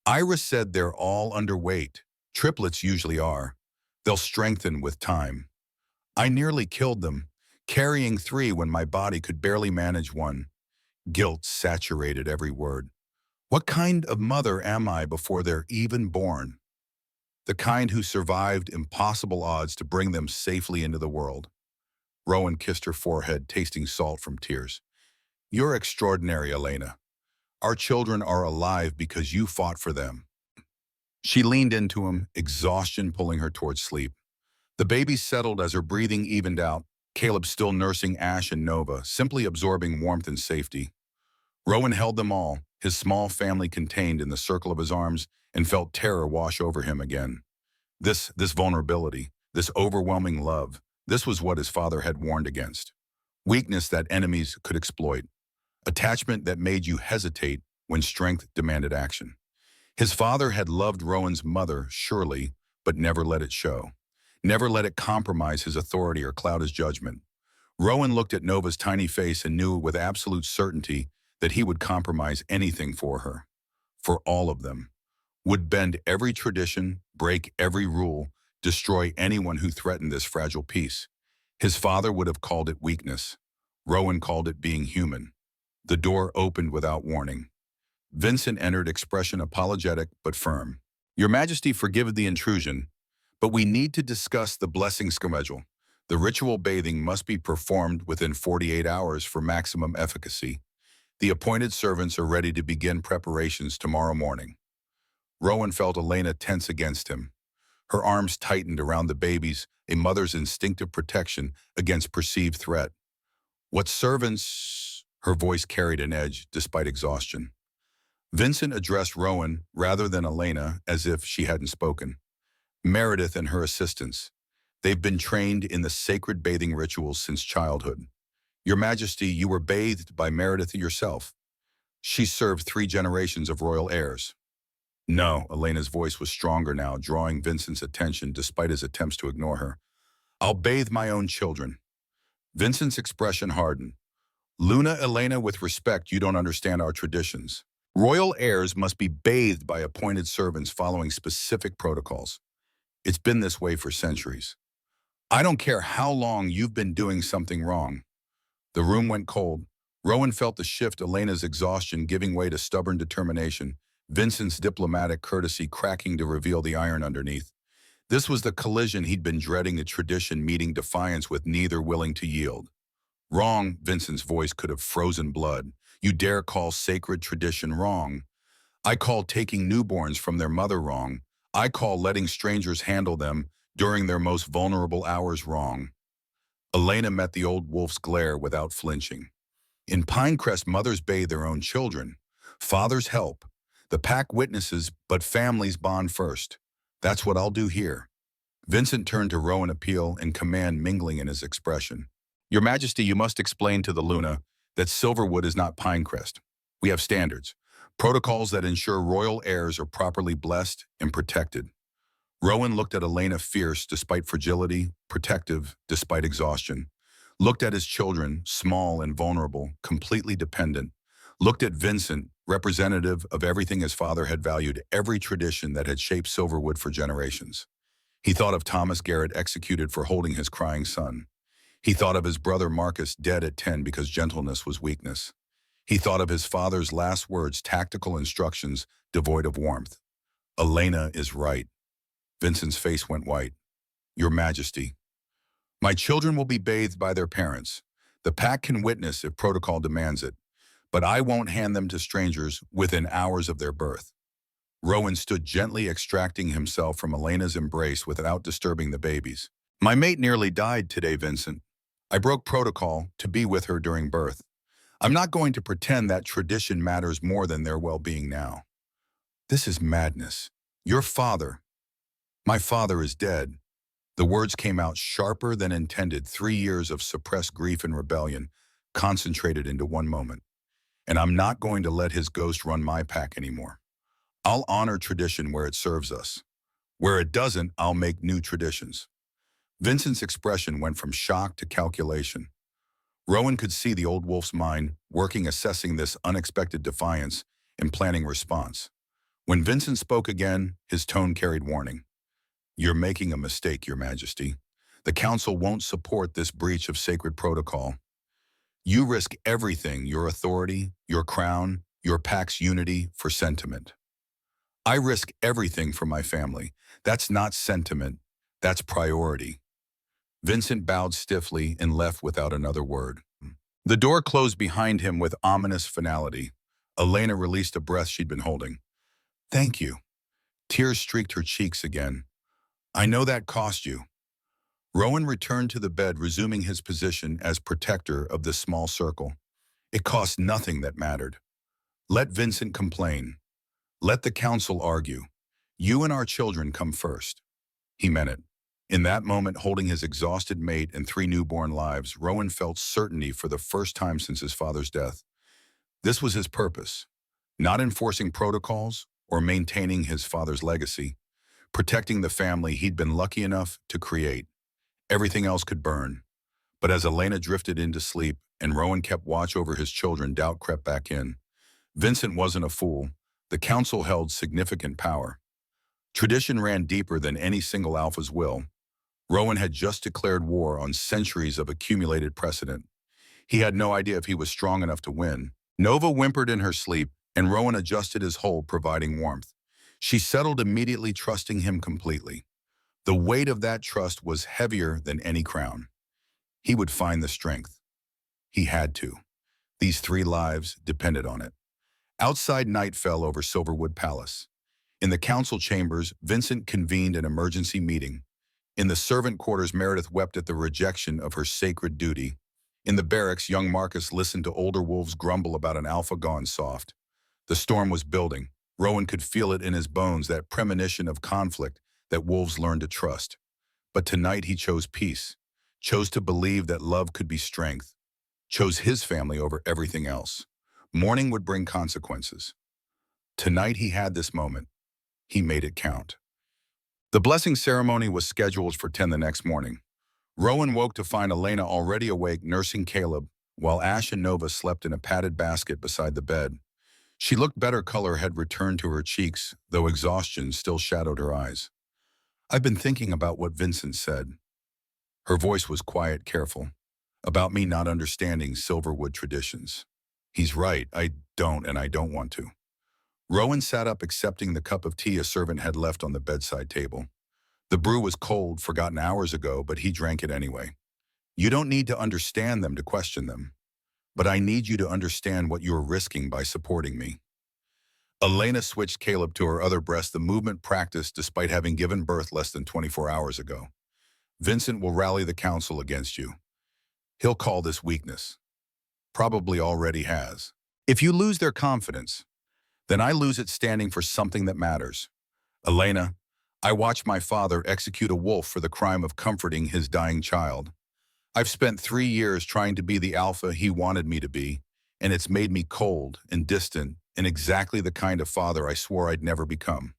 Iris said they're all underweight. Triplets usually are. They'll strengthen with time. I nearly killed them, carrying 3 when my body could barely manage 1. Guilt saturated every word. What kind of mother am I before they're even born? The kind who survived impossible odds to bring them safely into the world. Rowan kissed her forehead, tasting salt from tears. You're extraordinary, Elena. Our children are alive because you fought for them. She leaned into him, exhaustion pulling her towards sleep. The baby settled as her breathing evened out, Caleb still nursing Ash and Nova, simply absorbing warmth and safety. Rowan held them all, his small family contained in the circle of his arms, and felt terror wash over him again. This vulnerability, this overwhelming love, this was what his father had warned against. Weakness that enemies could exploit. Attachment that made you hesitate when strength demanded action. His father had loved Rowan's mother, surely, but never let it show. Never let it compromise his authority or cloud his judgment. Rowan looked at Nova's tiny face and knew with absolute certainty that he would compromise anything for her. For all of them. Would bend every tradition, break every rule, destroy anyone who threatened this fragile peace. His father would have called it weakness. Rowan called it being human. The door opened without warning. Vincent entered, expression apologetic but firm. Your Majesty, forgive the intrusion, but we need to discuss the blessing schedule. The ritual bathing must be performed within 48 hours for maximum efficacy. The appointed servants are ready to begin preparations tomorrow morning. Rowan felt Elena tense against him. Her arms tightened around the babies, a mother's instinctive protection against perceived threat. What servants? Her voice carried an edge despite exhaustion. Vincent addressed Rowan rather than Elena as if she hadn't spoken. Meredith and her assistants. They've been trained in the sacred bathing rituals since childhood. Your Majesty, you were bathed by Meredith yourself. She served 3 generations of royal heirs. No, Elena's voice was stronger now, drawing Vincent's attention despite his attempts to ignore her. I'll bathe my own children. Vincent's expression hardened. Luna, Elena, with respect, you don't understand our traditions. Royal heirs must be bathed by appointed servants following specific protocols. It's been this way for centuries. I don't care how long you've been doing something wrong. The room went cold. Rowan felt the shift, Elena's exhaustion giving way to stubborn determination, Vincent's diplomatic courtesy cracking to reveal the iron underneath. This was the collision he'd been dreading, a tradition meeting defiance with neither willing to yield. Wrong, Vincent's voice could have frozen blood. You dare call sacred tradition wrong? I call taking newborns from their mother wrong. I call letting strangers handle them, during their most vulnerable hours wrong. Elena met the old wolf's glare without flinching. In Pinecrest, mothers bathe their own children. Fathers help. The pack witnesses, but families bond first. That's what I'll do here. Vincent turned to Rowan, appeal and command mingling in his expression. Your Majesty, you must explain to the Luna that Silverwood is not Pinecrest. We have standards, protocols that ensure royal heirs are properly blessed and protected. Rowan looked at Elena, fierce despite fragility, protective despite exhaustion. Looked at his children, small and vulnerable, completely dependent. Looked at Vincent, representative of everything his father had valued, every tradition that had shaped Silverwood for generations. He thought of Thomas Garrett, executed for holding his crying son. He thought of his brother Marcus, dead at 10 because gentleness was weakness. He thought of his father's last words, tactical instructions devoid of warmth. Elena is right. Vincent's face went white. Your Majesty, my children will be bathed by their parents. The pack can witness if protocol demands it, but I won't hand them to strangers within hours of their birth. Rowan stood gently, extracting himself from Elena's embrace without disturbing the babies. My mate nearly died today, Vincent. I broke protocol to be with her during birth. I'm not going to pretend that tradition matters more than their well-being now. This is madness. Your father, my father, is dead. The words came out sharper than intended, 3 years of suppressed grief and rebellion, concentrated into one moment. And I'm not going to let his ghost run my pack anymore. I'll honor tradition where it serves us. Where it doesn't, I'll make new traditions. Vincent's expression went from shock to calculation. Rowan could see the old wolf's mind working, assessing this unexpected defiance and planning response. When Vincent spoke again, his tone carried warning. You're making a mistake, Your Majesty. The Council won't support this breach of sacred protocol. You risk everything, your authority, your crown, your pack's unity, for sentiment. I risk everything for my family. That's not sentiment, that's priority. Vincent bowed stiffly and left without another word. The door closed behind him with ominous finality. Elena released a breath she'd been holding. Thank you. Tears streaked her cheeks again. I know that cost you. Rowan returned to the bed, resuming his position as protector of this small circle. It cost nothing that mattered. Let Vincent complain. Let the council argue. You and our children come first. He meant it. In that moment, holding his exhausted mate and 3 newborn lives, Rowan felt certainty for the first time since his father's death. This was his purpose, not enforcing protocols or maintaining his father's legacy, protecting the family he'd been lucky enough to create. Everything else could burn. But as Elena drifted into sleep and Rowan kept watch over his children, doubt crept back in. Vincent wasn't a fool. The council held significant power. Tradition ran deeper than any single alpha's will. Rowan had just declared war on centuries of accumulated precedent. He had no idea if he was strong enough to win. Nova whimpered in her sleep, and Rowan adjusted his hold, providing warmth. She settled immediately, trusting him completely. The weight of that trust was heavier than any crown. He would find the strength. He had to. These 3 lives depended on it. Outside, night fell over Silverwood Palace. In the council chambers, Vincent convened an emergency meeting. In the servant quarters, Meredith wept at the rejection of her sacred duty. In the barracks, young Marcus listened to older wolves grumble about an alpha gone soft. The storm was building. Rowan could feel it in his bones, that premonition of conflict that wolves learn to trust. But tonight he chose peace, chose to believe that love could be strength, chose his family over everything else. Morning would bring consequences. Tonight he had this moment. He made it count. The blessing ceremony was scheduled for 10 the next morning. Rowan woke to find Elena already awake, nursing Caleb, while Ash and Nova slept in a padded basket beside the bed. She looked better. Color had returned to her cheeks, though exhaustion still shadowed her eyes. I've been thinking about what Vincent said. Her voice was quiet, careful. About me not understanding Silverwood traditions. He's right, I don't want to. Rowan sat up, accepting the cup of tea a servant had left on the bedside table. The brew was cold, forgotten hours ago, but he drank it anyway. You don't need to understand them to question them. But I need you to understand what you're risking by supporting me. Elena switched Caleb to her other breast, the movement practiced despite having given birth less than 24 hours ago. Vincent will rally the council against you. He'll call this weakness. Probably already has. If you lose their confidence, then I lose it standing for something that matters. Elena, I watched my father execute a wolf for the crime of comforting his dying child. I've spent 3 years trying to be the alpha he wanted me to be, and it's made me cold and distant and exactly the kind of father I swore I'd never become.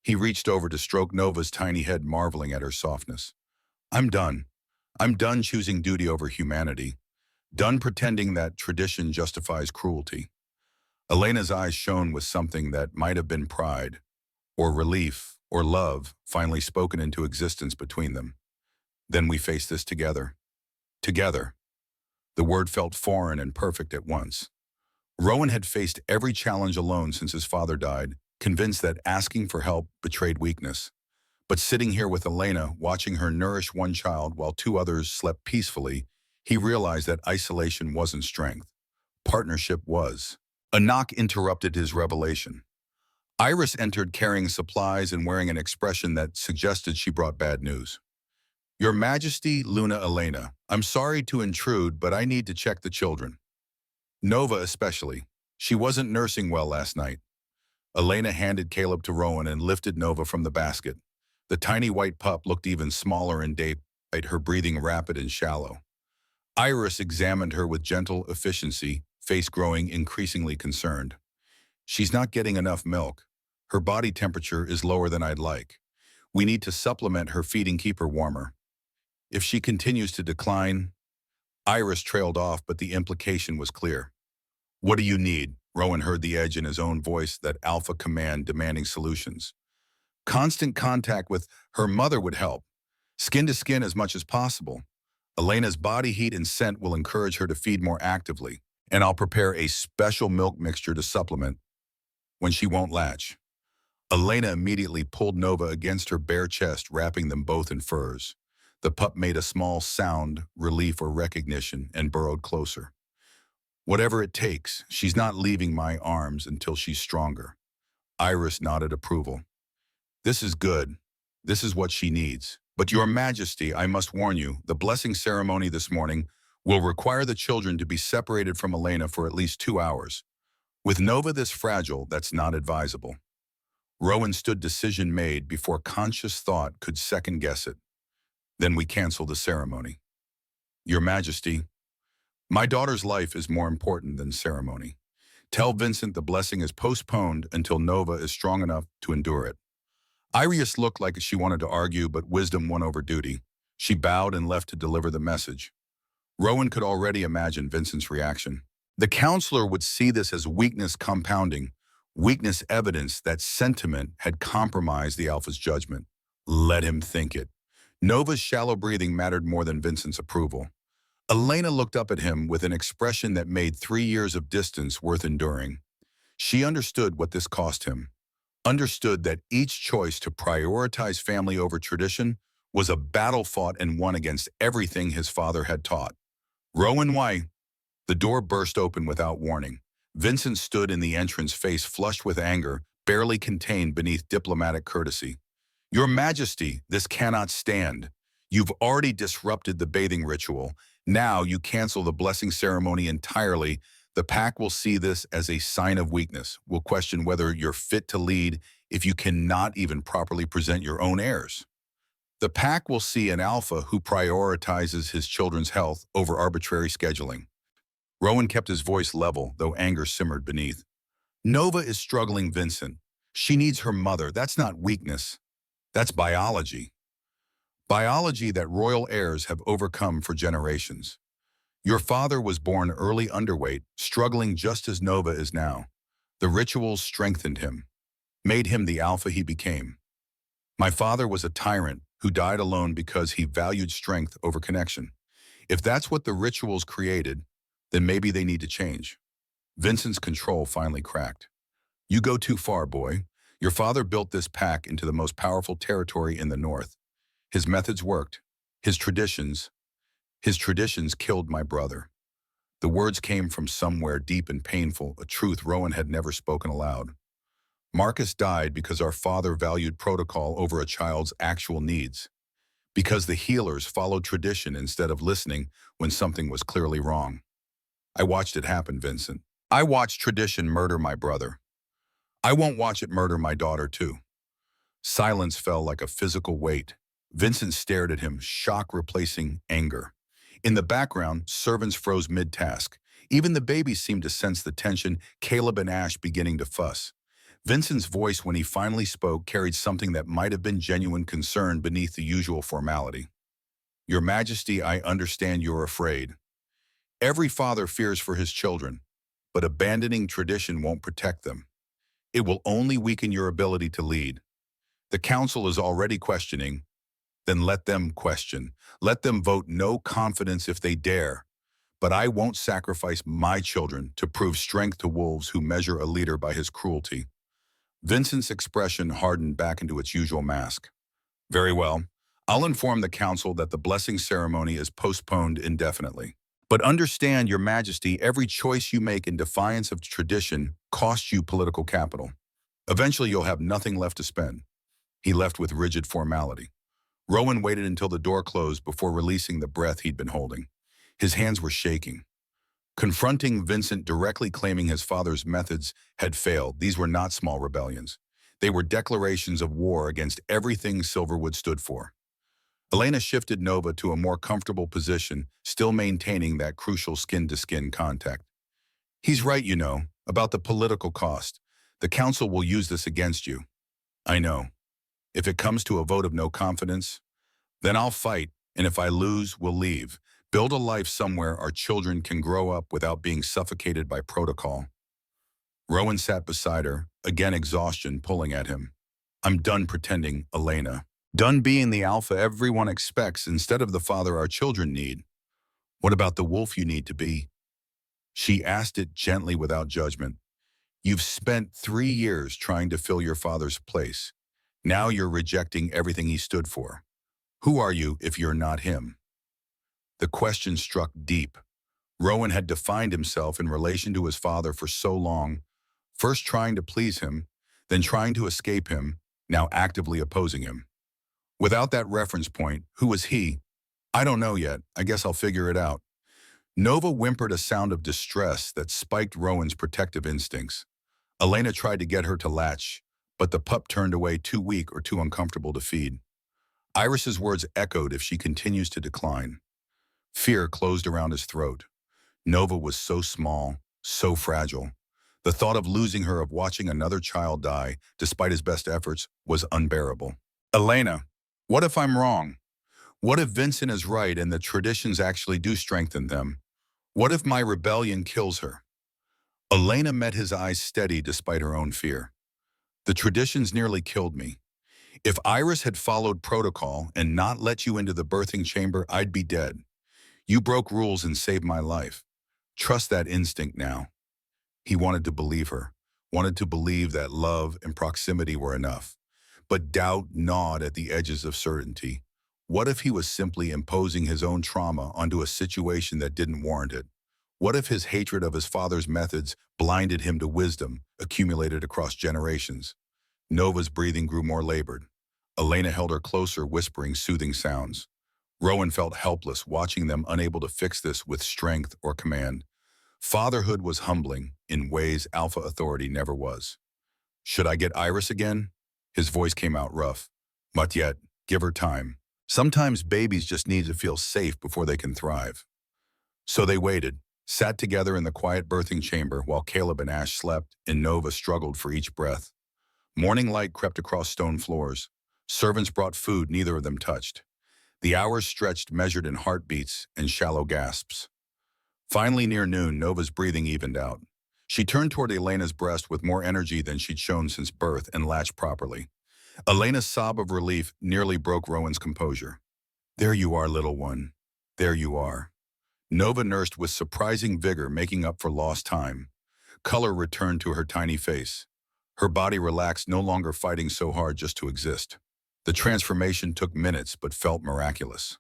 He reached over to stroke Nova's tiny head, marveling at her softness. I'm done. I'm done choosing duty over humanity. Done pretending that tradition justifies cruelty. Elena's eyes shone with something that might have been pride, or relief, or love, finally spoken into existence between them. Then we face this together. Together. The word felt foreign and perfect at once. Rowan had faced every challenge alone since his father died, convinced that asking for help betrayed weakness. But sitting here with Elena, watching her nourish one child while two others slept peacefully, he realized that isolation wasn't strength. Partnership was. A knock interrupted his revelation. Iris entered carrying supplies and wearing an expression that suggested she brought bad news. Your Majesty, Luna Elena, I'm sorry to intrude, but I need to check the children. Nova especially. She wasn't nursing well last night. Elena handed Caleb to Rowan and lifted Nova from the basket. The tiny white pup looked even smaller and daylight, her breathing rapid and shallow. Iris examined her with gentle efficiency, face growing increasingly concerned. She's not getting enough milk. Her body temperature is lower than I'd like. We need to supplement her feeding, keep her warmer. If she continues to decline... Iris trailed off, but the implication was clear. What do you need? Rowan heard the edge in his own voice, that alpha command demanding solutions. Constant contact with her mother would help. Skin to skin as much as possible. Elena's body heat and scent will encourage her to feed more actively, and I'll prepare a special milk mixture to supplement when she won't latch. Elena immediately pulled Nova against her bare chest, wrapping them both in furs. The pup made a small sound, relief or recognition, and burrowed closer. Whatever it takes, she's not leaving my arms until she's stronger. Iris nodded approval. This is good. This is what she needs. But Your Majesty, I must warn you, the blessing ceremony this morning will require the children to be separated from Elena for at least 2 hours. With Nova this fragile, that's not advisable. Rowan stood, decision made before conscious thought could second-guess it. Then we cancel the ceremony. Your Majesty, my daughter's life is more important than ceremony. Tell Vincent the blessing is postponed until Nova is strong enough to endure it. Iris looked like she wanted to argue, but wisdom won over duty. She bowed and left to deliver the message. Rowan could already imagine Vincent's reaction. The counselor would see this as weakness compounding, weakness evidence that sentiment had compromised the alpha's judgment. Let him think it. Nova's shallow breathing mattered more than Vincent's approval. Elena looked up at him with an expression that made 3 years of distance worth enduring. She understood what this cost him. Understood that each choice to prioritize family over tradition was a battle fought and won against everything his father had taught. Rowan, why? The door burst open without warning. Vincent stood in the entrance, face flushed with anger, barely contained beneath diplomatic courtesy. Your Majesty, this cannot stand. You've already disrupted the bathing ritual. Now you cancel the blessing ceremony entirely. The pack will see this as a sign of weakness, will question whether you're fit to lead if you cannot even properly present your own heirs. The pack will see an alpha who prioritizes his children's health over arbitrary scheduling. Rowan kept his voice level, though anger simmered beneath. Nova is struggling, Vincent. She needs her mother. That's not weakness. That's biology. Biology that royal heirs have overcome for generations. Your father was born early underweight, struggling just as Nova is now. The rituals strengthened him, made him the alpha he became. My father was a tyrant who died alone because he valued strength over connection. If that's what the rituals created, then maybe they need to change. Vincent's control finally cracked. You go too far, boy. Your father built this pack into the most powerful territory in the North. His methods worked. His traditions killed my brother. The words came from somewhere deep and painful, a truth Rowan had never spoken aloud. Marcus died because our father valued protocol over a child's actual needs, because the healers followed tradition instead of listening when something was clearly wrong. I watched it happen, Vincent. I watched tradition murder my brother. I won't watch it murder my daughter, too. Silence fell like a physical weight. Vincent stared at him, shock replacing anger. In the background, servants froze mid-task. Even the babies seemed to sense the tension, Caleb and Ash beginning to fuss. Vincent's voice, when he finally spoke, carried something that might have been genuine concern beneath the usual formality. Your Majesty, I understand you're afraid. Every father fears for his children, but abandoning tradition won't protect them. It will only weaken your ability to lead. The council is already questioning, then let them question. Let them vote no confidence if they dare. But I won't sacrifice my children to prove strength to wolves who measure a leader by his cruelty. Vincent's expression hardened back into its usual mask. Very well. I'll inform the council that the blessing ceremony is postponed indefinitely. But understand, Your Majesty, every choice you make in defiance of tradition costs you political capital. Eventually, you'll have nothing left to spend. He left with rigid formality. Rowan waited until the door closed before releasing the breath he'd been holding. His hands were shaking. Confronting Vincent directly claiming his father's methods had failed, these were not small rebellions. They were declarations of war against everything Silverwood stood for. Elena shifted Nova to a more comfortable position, still maintaining that crucial skin-to-skin contact. He's right, you know, about the political cost. The council will use this against you. I know. If it comes to a vote of no confidence, then I'll fight, and if I lose, we'll leave. Build a life somewhere our children can grow up without being suffocated by protocol. Rowan sat beside her, again exhaustion pulling at him. I'm done pretending, Elena. Done being the alpha everyone expects instead of the father our children need. What about the wolf you need to be? She asked it gently without judgment. You've spent 3 years trying to fill your father's place. Now you're rejecting everything he stood for. Who are you if you're not him? The question struck deep. Rowan had defined himself in relation to his father for so long, first trying to please him, then trying to escape him, now actively opposing him. Without that reference point, who was he? I don't know yet. I guess I'll figure it out. Nova whimpered a sound of distress that spiked Rowan's protective instincts. Elena tried to get her to latch, but the pup turned away too weak or too uncomfortable to feed. Iris's words echoed if she continues to decline. Fear closed around his throat. Nova was so small, so fragile. The thought of losing her, of watching another child die, despite his best efforts, was unbearable. Elena, what if I'm wrong? What if Vincent is right and the traditions actually do strengthen them? What if my rebellion kills her? Elena met his eyes steady despite her own fear. The traditions nearly killed me. If Iris had followed protocol and not let you into the birthing chamber, I'd be dead. You broke rules and saved my life. Trust that instinct now. He wanted to believe her, wanted to believe that love and proximity were enough. But doubt gnawed at the edges of certainty. What if he was simply imposing his own trauma onto a situation that didn't warrant it? What if his hatred of his father's methods blinded him to wisdom accumulated across generations? Nova's breathing grew more labored. Elena held her closer, whispering soothing sounds. Rowan felt helpless, watching them, unable to fix this with strength or command. Fatherhood was humbling in ways alpha authority never was. Should I get Iris again? His voice came out rough. Not yet. Give her time. Sometimes babies just need to feel safe before they can thrive. So they waited, sat together in the quiet birthing chamber while Caleb and Ash slept and Nova struggled for each breath. Morning light crept across stone floors. Servants brought food neither of them touched. The hours stretched, measured in heartbeats and shallow gasps. Finally, near noon, Nova's breathing evened out. She turned toward Elena's breast with more energy than she'd shown since birth and latched properly. Elena's sob of relief nearly broke Rowan's composure. There you are, little one. There you are. Nova nursed with surprising vigor, making up for lost time. Color returned to her tiny face. Her body relaxed, no longer fighting so hard just to exist. The transformation took minutes but felt miraculous.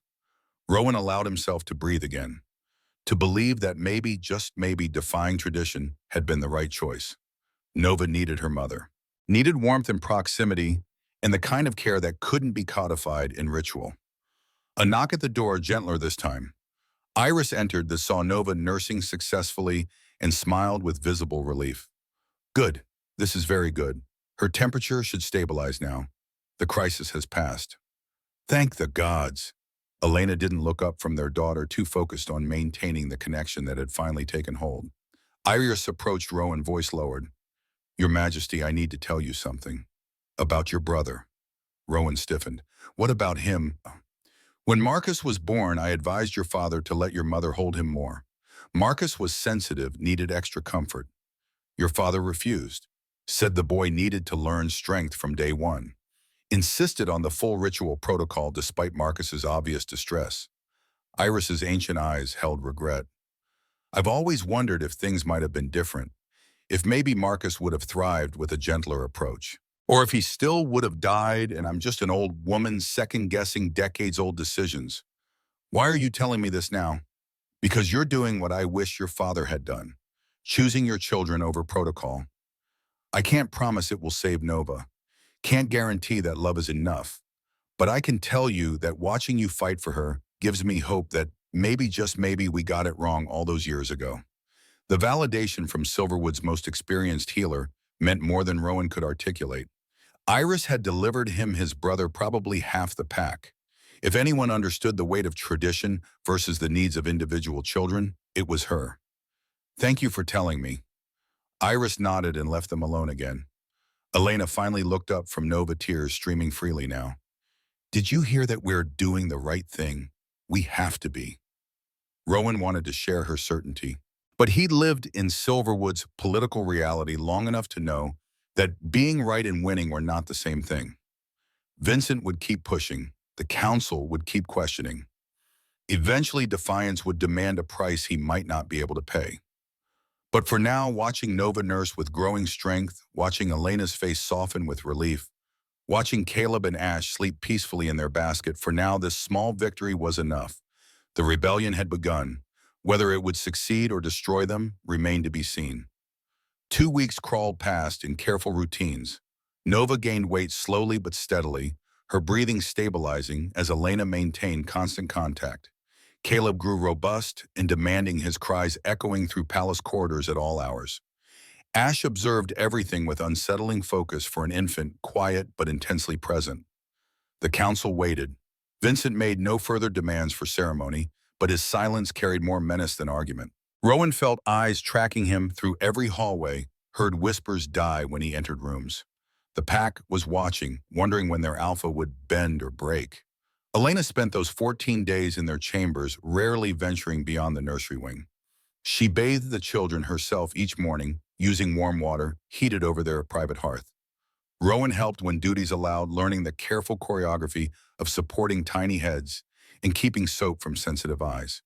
Rowan allowed himself to breathe again, to believe that maybe, just maybe, defying tradition had been the right choice. Nova needed her mother. needed warmth and proximity, and the kind of care that couldn't be codified in ritual. A knock at the door, gentler this time. Iris entered the saw Nova nursing successfully and smiled with visible relief. Good. This is very good. Her temperature should stabilize now. The crisis has passed. Thank the gods. Elena didn't look up from their daughter, too focused on maintaining the connection that had finally taken hold. Iris approached Rowan, voice lowered. Your Majesty, I need to tell you something. About your brother. Rowan stiffened. What about him? When Marcus was born, I advised your father to let your mother hold him more. Marcus was sensitive, needed extra comfort. Your father refused. Said the boy needed to learn strength from day one. Insisted on the full ritual protocol despite Marcus's obvious distress. Iris's ancient eyes held regret. I've always wondered if things might have been different. If maybe Marcus would have thrived with a gentler approach. Or if he still would have died and I'm just an old woman second-guessing decades-old decisions. Why are you telling me this now? Because you're doing what I wish your father had done. Choosing your children over protocol. I can't promise it will save Nova. Can't guarantee that love is enough. But I can tell you that watching you fight for her gives me hope that maybe, just maybe, we got it wrong all those years ago. The validation from Silverwood's most experienced healer meant more than Rowan could articulate. Iris had delivered him his brother, probably half the pack. If anyone understood the weight of tradition versus the needs of individual children, it was her. Thank you for telling me. Iris nodded and left them alone again. Elena finally looked up from Nova, tears streaming freely now. Did you hear that we're doing the right thing? We have to be. Rowan wanted to share her certainty. But he'd lived in Silverwood's political reality long enough to know that being right and winning were not the same thing. Vincent would keep pushing. The council would keep questioning. Eventually, defiance would demand a price he might not be able to pay. But for now, watching Nova nurse with growing strength, watching Elena's face soften with relief, watching Caleb and Ash sleep peacefully in their basket, for now this small victory was enough. The rebellion had begun. Whether it would succeed or destroy them remained to be seen. 2 weeks crawled past in careful routines. Nova gained weight slowly but steadily, her breathing stabilizing as Elena maintained constant contact. Caleb grew robust and demanding, his cries echoing through palace corridors at all hours. Ash observed everything with unsettling focus for an infant, quiet but intensely present. The council waited. Vincent made no further demands for ceremony, but his silence carried more menace than argument. Rowan felt eyes tracking him through every hallway, heard whispers die when he entered rooms. The pack was watching, wondering when their alpha would bend or break. Elena spent those 14 days in their chambers, rarely venturing beyond the nursery wing. She bathed the children herself each morning, using warm water heated over their private hearth. Rowan helped when duties allowed, learning the careful choreography of supporting tiny heads and keeping soap from sensitive eyes.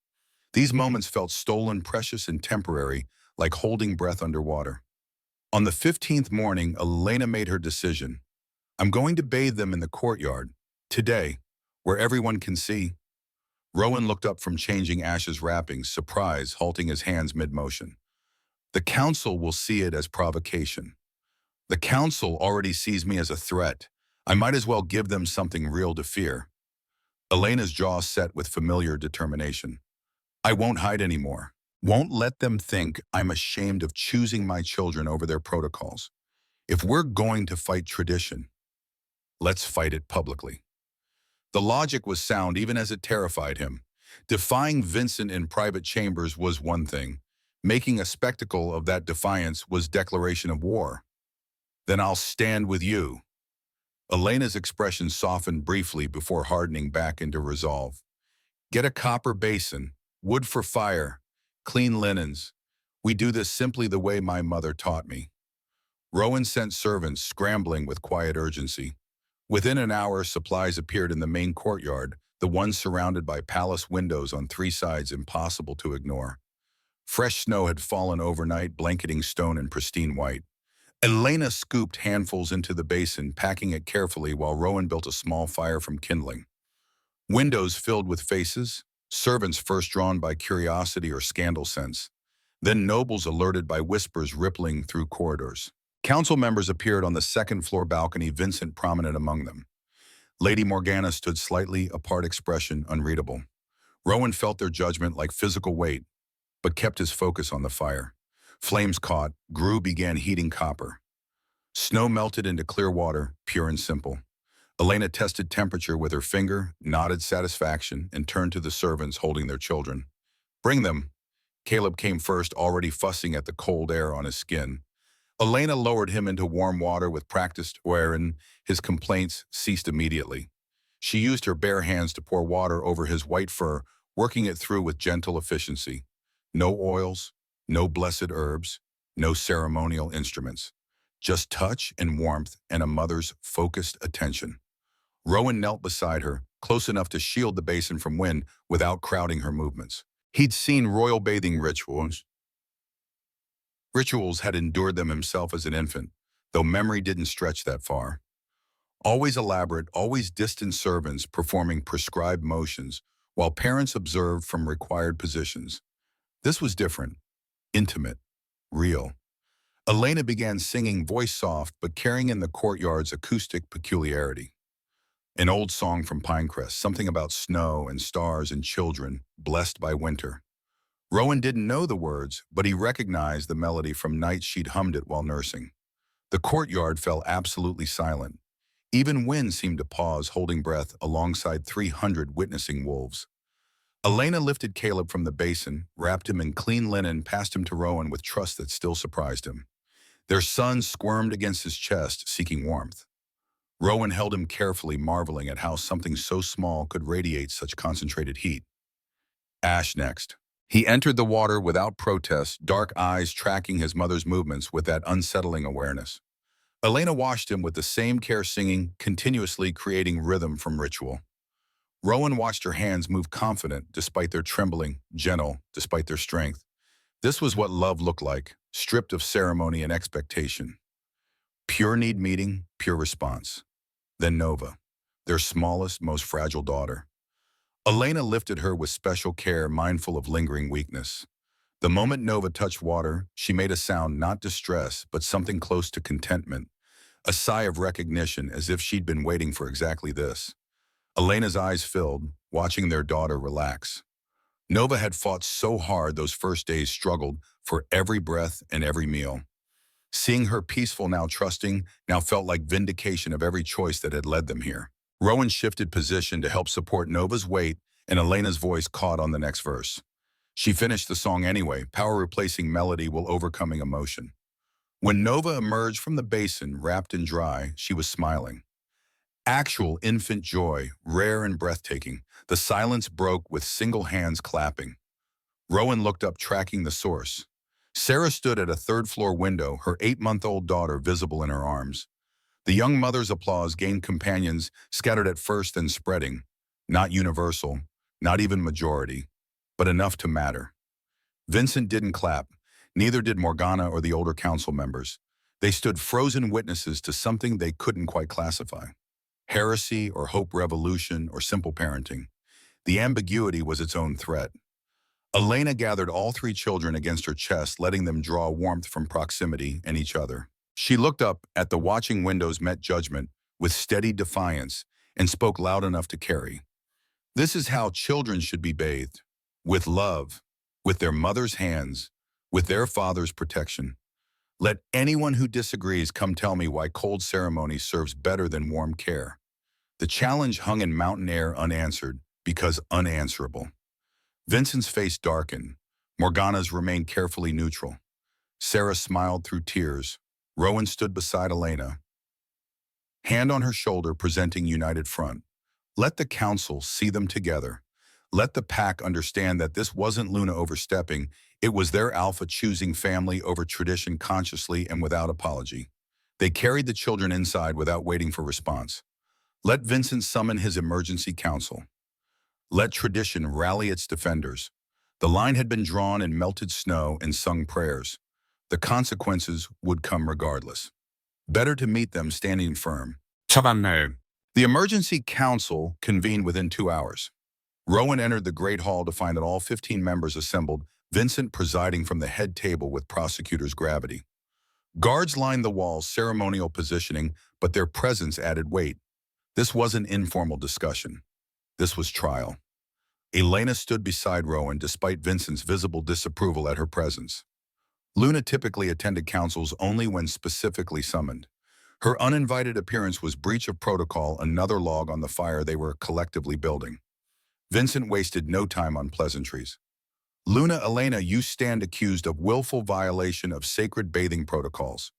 These moments felt stolen, precious, and temporary, like holding breath underwater. On the 15th morning, Elena made her decision. I'm going to bathe them in the courtyard, today, where everyone can see. Rowan looked up from changing Ash's wrappings, surprise, halting his hands mid-motion. The council will see it as provocation. The council already sees me as a threat. I might as well give them something real to fear. Elena's jaw set with familiar determination. I won't hide anymore. Won't let them think I'm ashamed of choosing my children over their protocols. If we're going to fight tradition, let's fight it publicly. The logic was sound even as it terrified him. Defying Vincent in private chambers was one thing. Making a spectacle of that defiance was declaration of war. Then I'll stand with you. Elena's expression softened briefly before hardening back into resolve. Get a copper basin, wood for fire, clean linens. We do this simply the way my mother taught me. Rowan sent servants scrambling with quiet urgency. Within an hour, supplies appeared in the main courtyard, the ones surrounded by palace windows on 3 sides impossible to ignore. Fresh snow had fallen overnight, blanketing stone in pristine white. Elena scooped handfuls into the basin, packing it carefully while Rowan built a small fire from kindling. Windows filled with faces, servants first drawn by curiosity or scandal sense, then nobles alerted by whispers rippling through corridors. Council members appeared on the second-floor balcony, Vincent prominent among them. Lady Morgana stood slightly apart, expression unreadable. Rowan felt their judgment like physical weight, but kept his focus on the fire. Flames caught, grew, began heating copper. Snow melted into clear water, pure and simple. Elena tested temperature with her finger, nodded satisfaction, and turned to the servants holding their children. Bring them. Caleb came first, already fussing at the cold air on his skin. Elena lowered him into warm water with practiced wherein his complaints ceased immediately. She used her bare hands to pour water over his white fur, working it through with gentle efficiency. No oils, no blessed herbs, no ceremonial instruments. Just touch and warmth and a mother's focused attention. Rowan knelt beside her, close enough to shield the basin from wind without crowding her movements. He'd seen royal bathing rituals had endured them himself as an infant, though memory didn't stretch that far. Always elaborate, always distant servants performing prescribed motions, while parents observed from required positions. This was different, intimate, real. Elena began singing, voice soft but carrying in the courtyard's acoustic peculiarity. An old song from Pinecrest, something about snow and stars and children blessed by winter. Rowan didn't know the words, but he recognized the melody from nights she'd hummed it while nursing. The courtyard fell absolutely silent. Even wind seemed to pause, holding breath alongside 300 witnessing wolves. Elena lifted Caleb from the basin, wrapped him in clean linen, passed him to Rowan with trust that still surprised him. Their son squirmed against his chest, seeking warmth. Rowan held him carefully, marveling at how something so small could radiate such concentrated heat. Ash next. He entered the water without protest, dark eyes tracking his mother's movements with that unsettling awareness. Elena washed him with the same care, singing, continuously creating rhythm from ritual. Rowan watched her hands move, confident despite their trembling, gentle despite their strength. This was what love looked like, stripped of ceremony and expectation. Pure need meeting, pure response. Then Nova, their smallest, most fragile daughter. Elena lifted her with special care, mindful of lingering weakness. The moment Nova touched water, she made a sound, not distress, but something close to contentment, a sigh of recognition, as if she'd been waiting for exactly this. Elena's eyes filled, watching their daughter relax. Nova had fought so hard those first days, struggled for every breath and every meal. Seeing her peaceful, now trusting, now felt like vindication of every choice that had led them here. Rowan shifted position to help support Nova's weight, and Elena's voice caught on the next verse. She finished the song anyway, power replacing melody while overcoming emotion. When Nova emerged from the basin, wrapped in dry, she was smiling. Actual infant joy, rare and breathtaking. The silence broke with single hands clapping. Rowan looked up, tracking the source. Sarah stood at a third-floor window, her 8-month-old daughter visible in her arms. The young mother's applause gained companions, scattered at first then spreading. Not universal, not even majority, but enough to matter. Vincent didn't clap, neither did Morgana or the older council members. They stood frozen witnesses to something they couldn't quite classify. Heresy or hope, revolution or simple parenting. The ambiguity was its own threat. Elena gathered all 3 children against her chest, letting them draw warmth from proximity and each other. She looked up at the watching windows, met judgment with steady defiance, and spoke loud enough to carry. This is how children should be bathed. With love, with their mother's hands, with their father's protection. Let anyone who disagrees come tell me why cold ceremony serves better than warm care. The challenge hung in mountain air, unanswered, because unanswerable. Vincent's face darkened. Morgana's remained carefully neutral. Sarah smiled through tears. Rowan stood beside Elena, hand on her shoulder, presenting united front. Let the council see them together. Let the pack understand that this wasn't Luna overstepping. It was their Alpha choosing family over tradition, consciously and without apology. They carried the children inside without waiting for response. Let Vincent summon his emergency council. Let tradition rally its defenders. The line had been drawn in melted snow and sung prayers. The consequences would come regardless. Better to meet them standing firm. The emergency council convened within 2 hours. Rowan entered the great hall to find that all 15 members assembled, Vincent presiding from the head table with prosecutor's gravity. Guards lined the walls, ceremonial positioning, but their presence added weight. This wasn't informal discussion. This was trial. Elena stood beside Rowan despite Vincent's visible disapproval at her presence. Luna typically attended councils only when specifically summoned. Her uninvited appearance was breach of protocol, another log on the fire they were collectively building. Vincent wasted no time on pleasantries. Elena, you stand accused of willful violation of sacred bathing protocols.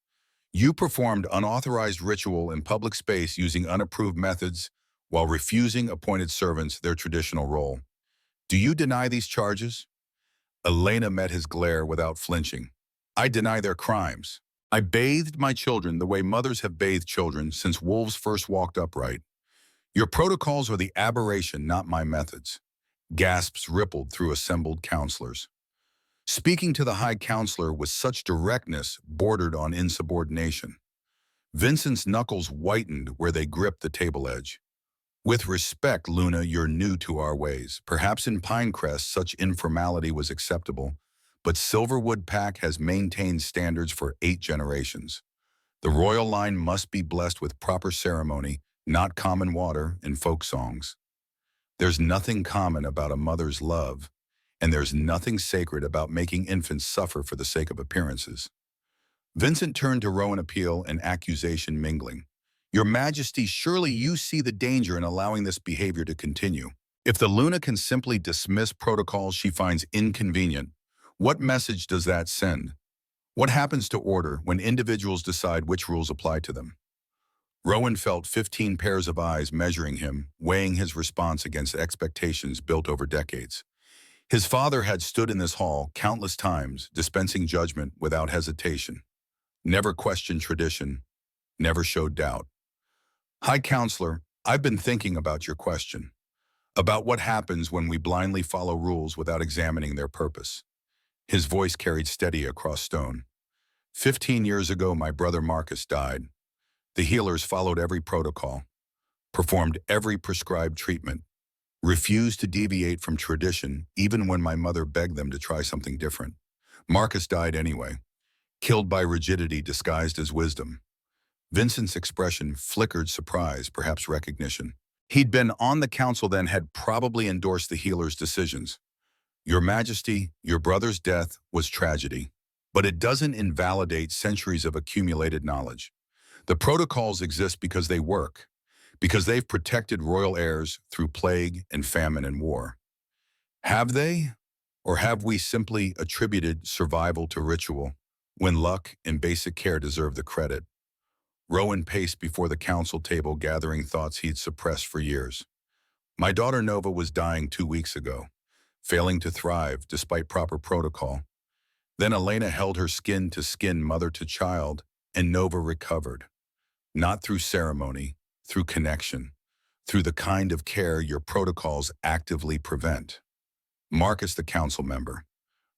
You performed unauthorized ritual in public space using unapproved methods while refusing appointed servants their traditional role. Do you deny these charges? Elena met his glare without flinching. I deny their crimes. I bathed my children the way mothers have bathed children since wolves first walked upright. Your protocols are the aberration, not my methods. Gasps rippled through assembled counselors. Speaking to the High Counselor with such directness bordered on insubordination. Vincent's knuckles whitened where they gripped the table edge. With respect, Luna, you're new to our ways. Perhaps in Pinecrest such informality was acceptable, but Silverwood Pack has maintained standards for 8 generations. The royal line must be blessed with proper ceremony, not common water and folk songs. There's nothing common about a mother's love, and there's nothing sacred about making infants suffer for the sake of appearances. Vincent turned to Rowan, appeal and accusation mingling. Your Majesty, surely you see the danger in allowing this behavior to continue. If the Luna can simply dismiss protocols she finds inconvenient, what message does that send? What happens to order when individuals decide which rules apply to them? Rowan felt 15 pairs of eyes measuring him, weighing his response against expectations built over decades. His father had stood in this hall countless times, dispensing judgment without hesitation. Never questioned tradition, never showed doubt. High Counselor, I've been thinking about your question, about what happens when we blindly follow rules without examining their purpose. His voice carried steady across stone. 15 years ago, my brother Marcus died. The healers followed every protocol, performed every prescribed treatment, refused to deviate from tradition even when my mother begged them to try something different. Marcus died anyway, killed by rigidity disguised as wisdom. Vincent's expression flickered surprise, perhaps recognition. He'd been on the council then, had probably endorsed the healer's decisions. Your Majesty, your brother's death was tragedy, but it doesn't invalidate centuries of accumulated knowledge. The protocols exist because they work, because they've protected royal heirs through plague and famine and war. Have they? Or have we simply attributed survival to ritual, when luck and basic care deserve the credit? Rowan paced before the council table, gathering thoughts he'd suppressed for years. My daughter Nova was dying 2 weeks ago, failing to thrive despite proper protocol. Then Elena held her skin to skin, mother to child, and Nova recovered. Not through ceremony, through connection, through the kind of care your protocols actively prevent. Marcus, the council member,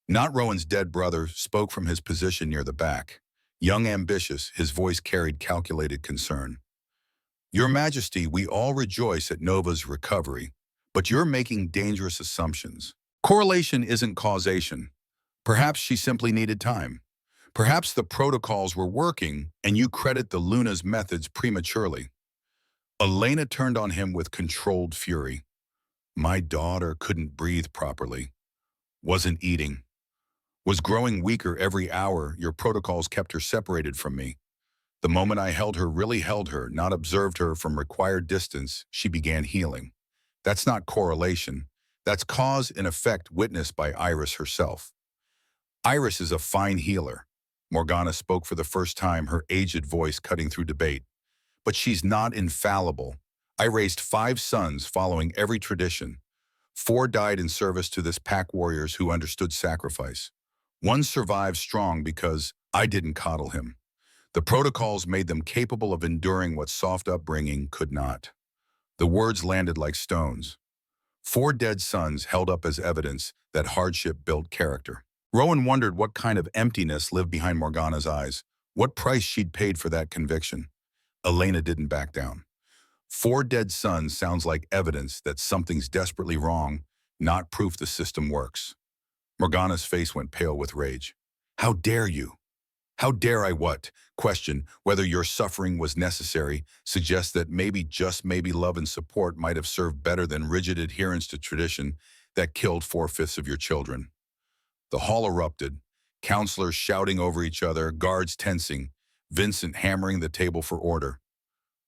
not Rowan's dead brother, spoke from his position near the back. Young, ambitious, his voice carried calculated concern. Your Majesty, we all rejoice at Nova's recovery, but you're making dangerous assumptions. Correlation isn't causation. Perhaps she simply needed time. Perhaps the protocols were working, and you credit the Luna's methods prematurely. Elena turned on him with controlled fury. My daughter couldn't breathe properly, wasn't eating, was growing weaker every hour. Your protocols kept her separated from me. The moment I held her, really held her, not observed her from required distance, she began healing. That's not correlation. That's cause and effect witnessed by Iris herself. Iris is a fine healer. Morgana spoke for the first time, her aged voice cutting through debate. But she's not infallible. I raised 5 sons following every tradition. 4 died in service to this pack, warriors who understood sacrifice. 1 survived strong because I didn't coddle him. The protocols made them capable of enduring what soft upbringing could not. The words landed like stones. 4 dead sons held up as evidence that hardship built character. Rowan wondered what kind of emptiness lived behind Morgana's eyes, what price she'd paid for that conviction. Elena didn't back down. 4 dead sons sounds like evidence that something's desperately wrong, not proof the system works. Morgana's face went pale with rage. How dare you? How dare I what? Question whether your suffering was necessary suggests that maybe, just maybe, love and support might have served better than rigid adherence to tradition that killed 4/5 of your children. The hall erupted, counselors shouting over each other, guards tensing, Vincent hammering the table for order.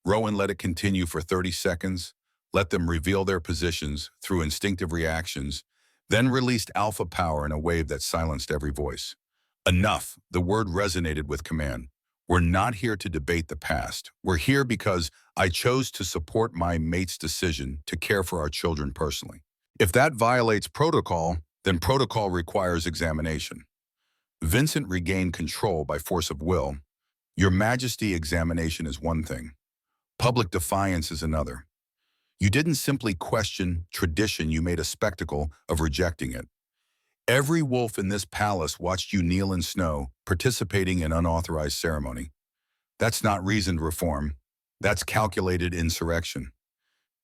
Rowan let it continue for 30 seconds, let them reveal their positions through instinctive reactions, then released alpha power in a wave that silenced every voice. Enough, the word resonated with command. We're not here to debate the past. We're here because I chose to support my mate's decision to care for our children personally. If that violates protocol, then protocol requires examination. Vincent regained control by force of will. Your Majesty, examination is one thing. Public defiance is another. You didn't simply question tradition, you made a spectacle of rejecting it. Every wolf in this palace watched you kneel in snow, participating in unauthorized ceremony. That's not reasoned reform. That's calculated insurrection.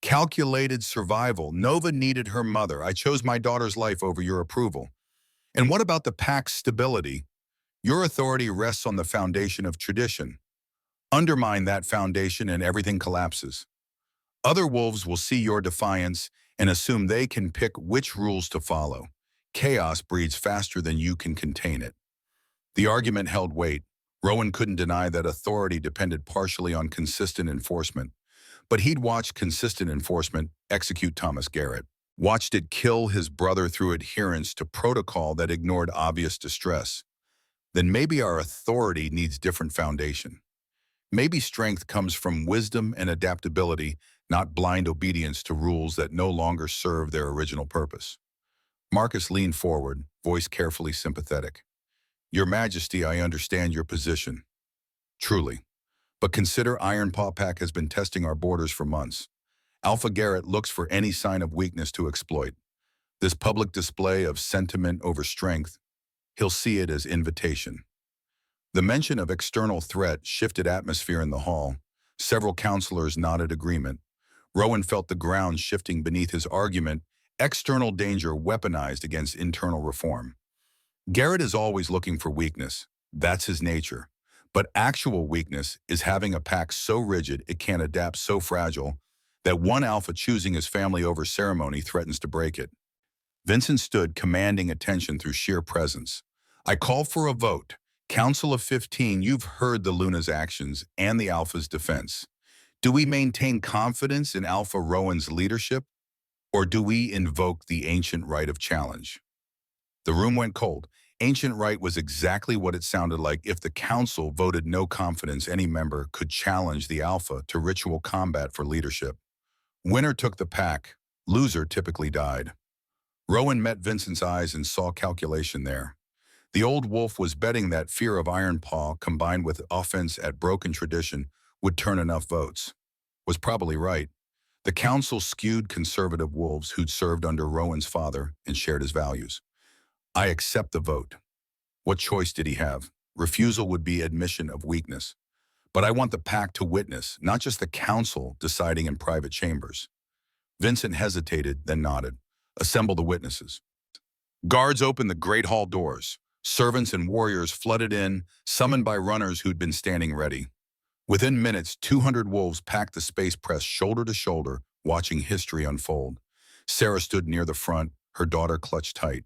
Calculated survival. Nova needed her mother. I chose my daughter's life over your approval. And what about the pack's stability? Your authority rests on the foundation of tradition. Undermine that foundation and everything collapses. Other wolves will see your defiance and assume they can pick which rules to follow. Chaos breeds faster than you can contain it. The argument held weight. Rowan couldn't deny that authority depended partially on consistent enforcement. But he'd watched consistent enforcement execute Thomas Garrett. Watched it kill his brother through adherence to protocol that ignored obvious distress. Then maybe our authority needs different foundation. Maybe strength comes from wisdom and adaptability, not blind obedience to rules that no longer serve their original purpose. Marcus leaned forward, voice carefully sympathetic. Your Majesty, I understand your position. Truly. But consider Iron Paw Pack has been testing our borders for months. Alpha Garrett looks for any sign of weakness to exploit. This public display of sentiment over strength, he'll see it as invitation. The mention of external threat shifted atmosphere in the hall. Several counselors nodded agreement. Rowan felt the ground shifting beneath his argument, external danger weaponized against internal reform. Garrett is always looking for weakness. That's his nature. But actual weakness is having a pack so rigid it can't adapt, so fragile, that one alpha choosing his family over ceremony threatens to break it. Vincent stood, commanding attention through sheer presence. I call for a vote. Council of 15, you've heard the Luna's actions and the Alpha's defense. Do we maintain confidence in Alpha Rowan's leadership, or do we invoke the ancient right of challenge? The room went cold. Ancient right was exactly what it sounded like. If the council voted no confidence, any member could challenge the Alpha to ritual combat for leadership. Winner took the pack, loser typically died. Rowan met Vincent's eyes and saw calculation there. The old wolf was betting that fear of Iron Paw combined with offense at broken tradition would turn enough votes. Was probably right. The council skewed conservative wolves who'd served under Rowan's father and shared his values. I accept the vote. What choice did he have? Refusal would be admission of weakness. But I want the pack to witness, not just the council deciding in private chambers. Vincent hesitated, then nodded. Assemble the witnesses. Guards opened the great hall doors. Servants and warriors flooded in, summoned by runners who'd been standing ready. Within minutes, 200 wolves packed the space, pressed shoulder to shoulder, watching history unfold. Sarah stood near the front, her daughter clutched tight.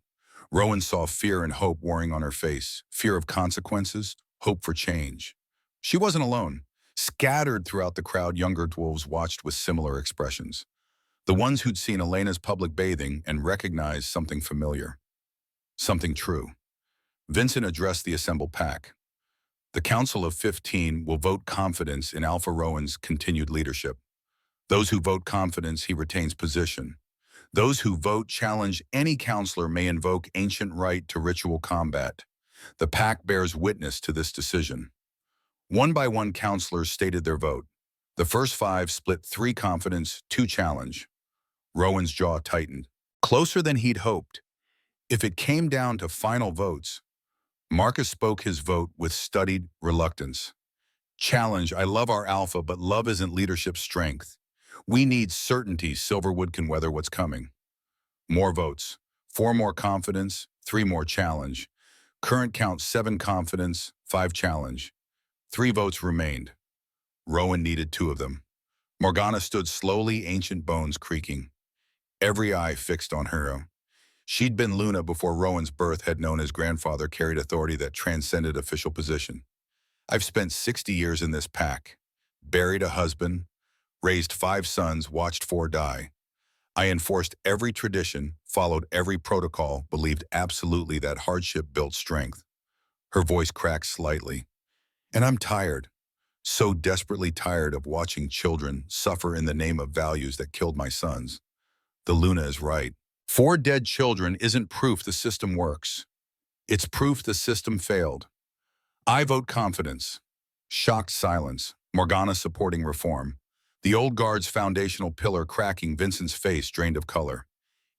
Rowan saw fear and hope warring on her face, fear of consequences, hope for change. She wasn't alone. Scattered throughout the crowd, younger wolves watched with similar expressions. The ones who'd seen Elena's public bathing and recognized something familiar. Something true. Vincent addressed the assembled pack. The Council of 15 will vote confidence in Alpha Rowan's continued leadership. Those who vote confidence, he retains position. Those who vote challenge any counselor may invoke ancient right to ritual combat. The pack bears witness to this decision. One by one, counselors stated their vote. The first 5 split 3 confidence, 2 challenge. Rowan's jaw tightened. Closer than he'd hoped. If it came down to final votes, Marcus spoke his vote with studied reluctance. Challenge, I love our Alpha, but love isn't leadership strength. We need certainty Silverwood can weather what's coming. More votes. 4 more confidence, 3 more challenge. Current count 7 confidence, 5 challenge. 3 votes remained. Rowan needed 2 of them. Morgana stood slowly, ancient bones creaking, every eye fixed on her. She'd been Luna before Rowan's birth had known his grandfather carried authority that transcended official position. I've spent 60 years in this pack, buried a husband, raised 5 sons, watched 4 die. I enforced every tradition, followed every protocol, believed absolutely that hardship built strength. Her voice cracked slightly. And I'm tired, so desperately tired of watching children suffer in the name of values that killed my sons. The Luna is right. 4 dead children isn't proof the system works. It's proof the system failed. I vote confidence. Shocked silence. Morgana supporting reform. The old guard's foundational pillar cracking, Vincent's face drained of color.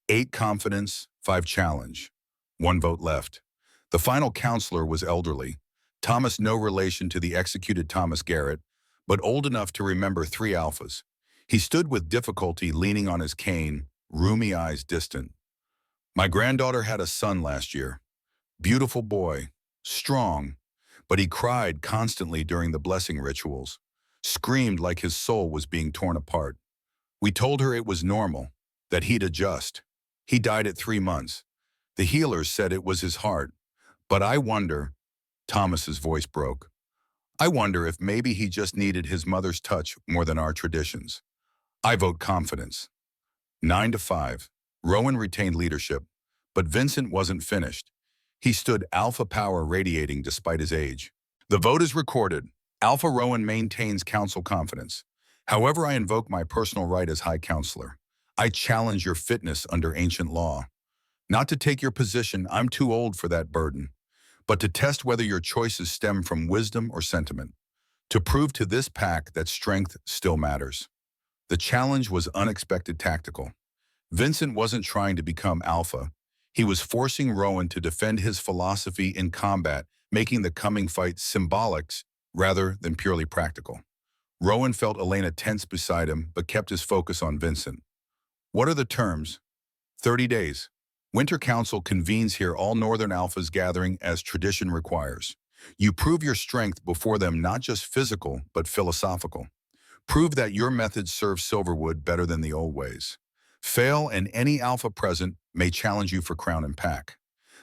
8 confidence, 5 challenge. 1 vote left. The final counselor was elderly. Thomas, no relation to the executed Thomas Garrett, but old enough to remember 3 alphas. He stood with difficulty, leaning on his cane, roomy eyes distant. My granddaughter had a son last year. Beautiful boy, strong, but he cried constantly during the blessing rituals, screamed like his soul was being torn apart. We told her it was normal, that he'd adjust. He died at 3 months. The healers said it was his heart. But I wonder, Thomas's voice broke, I wonder if maybe he just needed his mother's touch more than our traditions. I vote confidence. 9-5. Rowan retained leadership, but Vincent wasn't finished. He stood alpha power radiating despite his age. The vote is recorded. Alpha Rowan maintains council confidence. However, I invoke my personal right as High Counselor. I challenge your fitness under ancient law. Not to take your position, I'm too old for that burden, but to test whether your choices stem from wisdom or sentiment. To prove to this pack that strength still matters. The challenge was unexpected tactical. Vincent wasn't trying to become alpha. He was forcing Rowan to defend his philosophy in combat, making the coming fight symbolic rather than purely practical. Rowan felt Elena tense beside him, but kept his focus on Vincent. What are the terms? 30 days. Winter Council convenes here, all Northern Alphas gathering as tradition requires. You prove your strength before them, not just physical, but philosophical. Prove that your methods serve Silverwood better than the old ways. Fail, and any Alpha present may challenge you for crown and pack.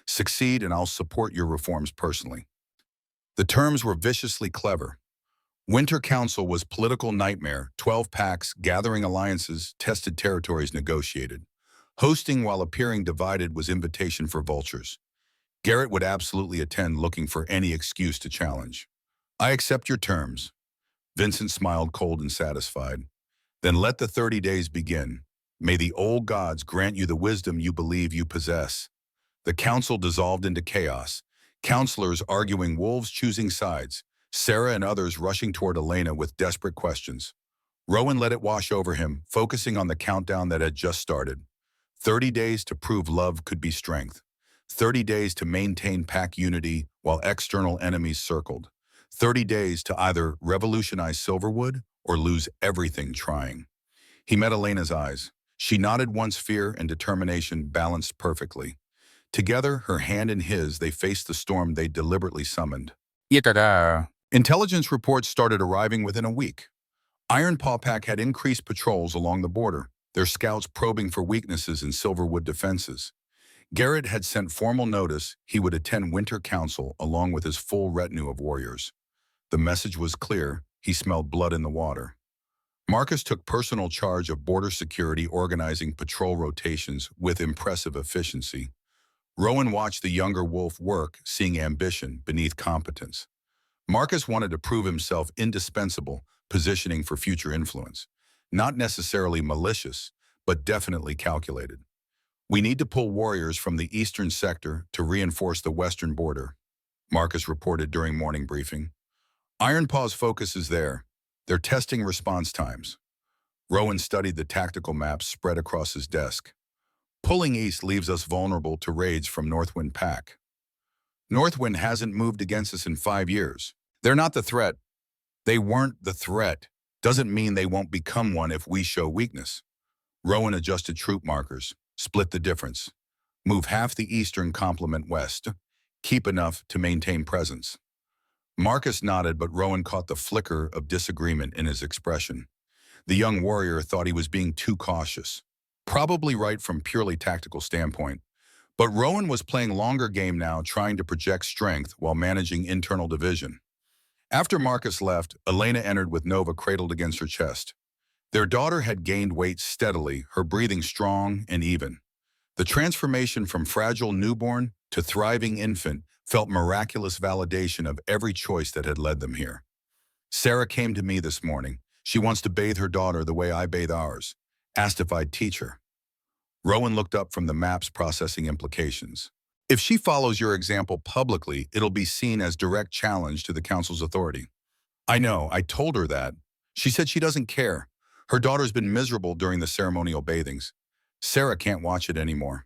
Succeed, and I'll support your reforms personally. The terms were viciously clever. Winter Council was political nightmare, 12 packs, gathering alliances, tested territories negotiated. Hosting while appearing divided was invitation for vultures. Garrett would absolutely attend, looking for any excuse to challenge. I accept your terms. Vincent smiled, cold and satisfied. Then let the 30 days begin. May the old gods grant you the wisdom you believe you possess. The council dissolved into chaos. Counselors arguing, wolves choosing sides. Sarah and others rushing toward Elena with desperate questions. Rowan let it wash over him, focusing on the countdown that had just started. 30 days to prove love could be strength. 30 days to maintain pack unity while external enemies circled. 30 days to either revolutionize Silverwood or lose everything trying. He met Elena's eyes. She nodded once, fear and determination balanced perfectly. Together, her hand in his, they faced the storm they deliberately summoned. Yada. Intelligence reports started arriving within a week. Iron Paw Pack had increased patrols along the border, their scouts probing for weaknesses in Silverwood defenses. Garrett had sent formal notice he would attend Winter Council along with his full retinue of warriors. The message was clear. He smelled blood in the water. Marcus took personal charge of border security, organizing patrol rotations with impressive efficiency. Rowan watched the younger wolf work, seeing ambition beneath competence. Marcus wanted to prove himself indispensable, positioning for future influence. Not necessarily malicious, but definitely calculated. We need to pull warriors from the eastern sector to reinforce the western border, Marcus reported during morning briefing. Iron Paw's focus is there. They're testing response times. Rowan studied the tactical maps spread across his desk. Pulling east leaves us vulnerable to raids from Northwind Pack. Northwind hasn't moved against us in 5 years. They're not the threat. They weren't the threat. Doesn't mean they won't become one if we show weakness. Rowan adjusted troop markers, split the difference. Move half the eastern complement west. Keep enough to maintain presence. Marcus nodded, but Rowan caught the flicker of disagreement in his expression. The young warrior thought he was being too cautious. Probably right from purely tactical standpoint. But Rowan was playing longer game now, trying to project strength while managing internal division. After Marcus left, Elena entered with Nova cradled against her chest. Their daughter had gained weight steadily, her breathing strong and even. The transformation from fragile newborn to thriving infant felt miraculous validation of every choice that had led them here. Sarah came to me this morning. She wants to bathe her daughter the way I bathe ours. Asked if I'd teach her. Rowan looked up from the maps processing implications. If she follows your example publicly, it'll be seen as direct challenge to the council's authority. I know, I told her that. She said she doesn't care. Her daughter's been miserable during the ceremonial bathings. Sarah can't watch it anymore.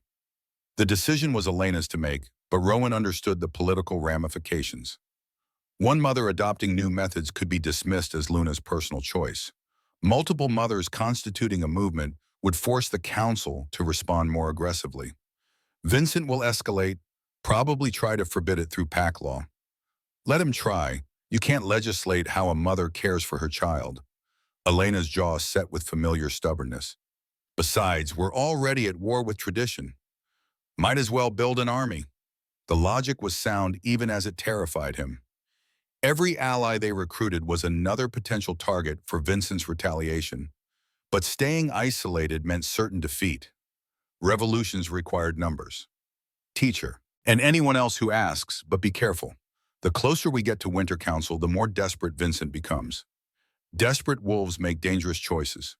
The decision was Elena's to make, but Rowan understood the political ramifications. One mother adopting new methods could be dismissed as Luna's personal choice. Multiple mothers constituting a movement would force the council to respond more aggressively. Vincent will escalate, probably try to forbid it through pack law. Let him try. You can't legislate how a mother cares for her child. Elena's jaw set with familiar stubbornness. Besides, we're already at war with tradition. Might as well build an army. The logic was sound even as it terrified him. Every ally they recruited was another potential target for Vincent's retaliation. But staying isolated meant certain defeat. Revolutions required numbers. Teacher, and anyone else who asks, but be careful. The closer we get to Winter Council, the more desperate Vincent becomes. Desperate wolves make dangerous choices.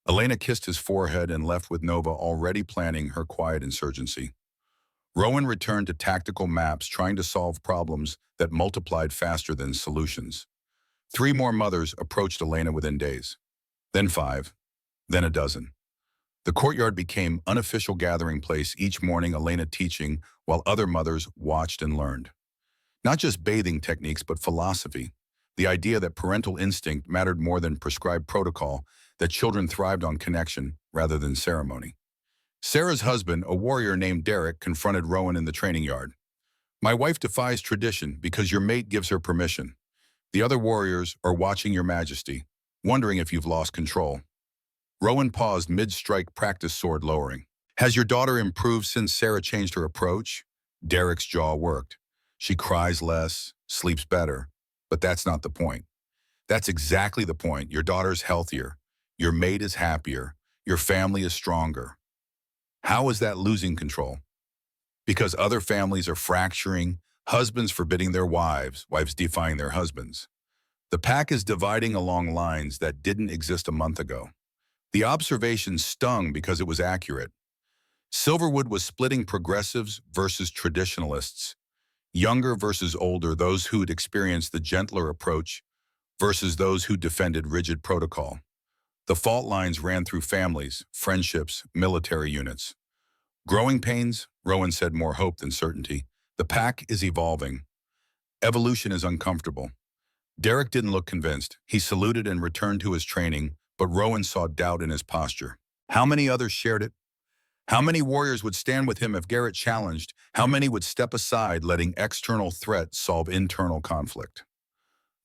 Elena kissed his forehead and left with Nova already planning her quiet insurgency. Rowan returned to tactical maps, trying to solve problems that multiplied faster than solutions. 3 more mothers approached Elena within days. Then 5. Then a dozen. The courtyard became unofficial gathering place, each morning Elena teaching while other mothers watched and learned. Not just bathing techniques, but philosophy. The idea that parental instinct mattered more than prescribed protocol, that children thrived on connection rather than ceremony. Sarah's husband, a warrior named Derek, confronted Rowan in the training yard. My wife defies tradition because your mate gives her permission. The other warriors are watching your majesty, wondering if you've lost control. Rowan paused mid-strike, practice sword lowering. Has your daughter improved since Sarah changed her approach? Derek's jaw worked. She cries less, sleeps better, but that's not the point. That's exactly the point. Your daughter's healthier. Your mate is happier. Your family is stronger. How is that losing control? Because other families are fracturing, husbands forbidding their wives, wives defying their husbands. The pack is dividing along lines that didn't exist a month ago. The observation stung because it was accurate. Silverwood was splitting progressives versus traditionalists, younger versus older, those who'd experienced the gentler approach versus those who defended rigid protocol. The fault lines ran through families, friendships, military units. Growing pains, Rowan said, more hope than certainty. The pack is evolving. Evolution is uncomfortable. Derek didn't look convinced. He saluted and returned to his training, but Rowan saw doubt in his posture. How many others shared it? How many warriors would stand with him if Garrett challenged? How many would step aside, letting external threat solve internal conflict?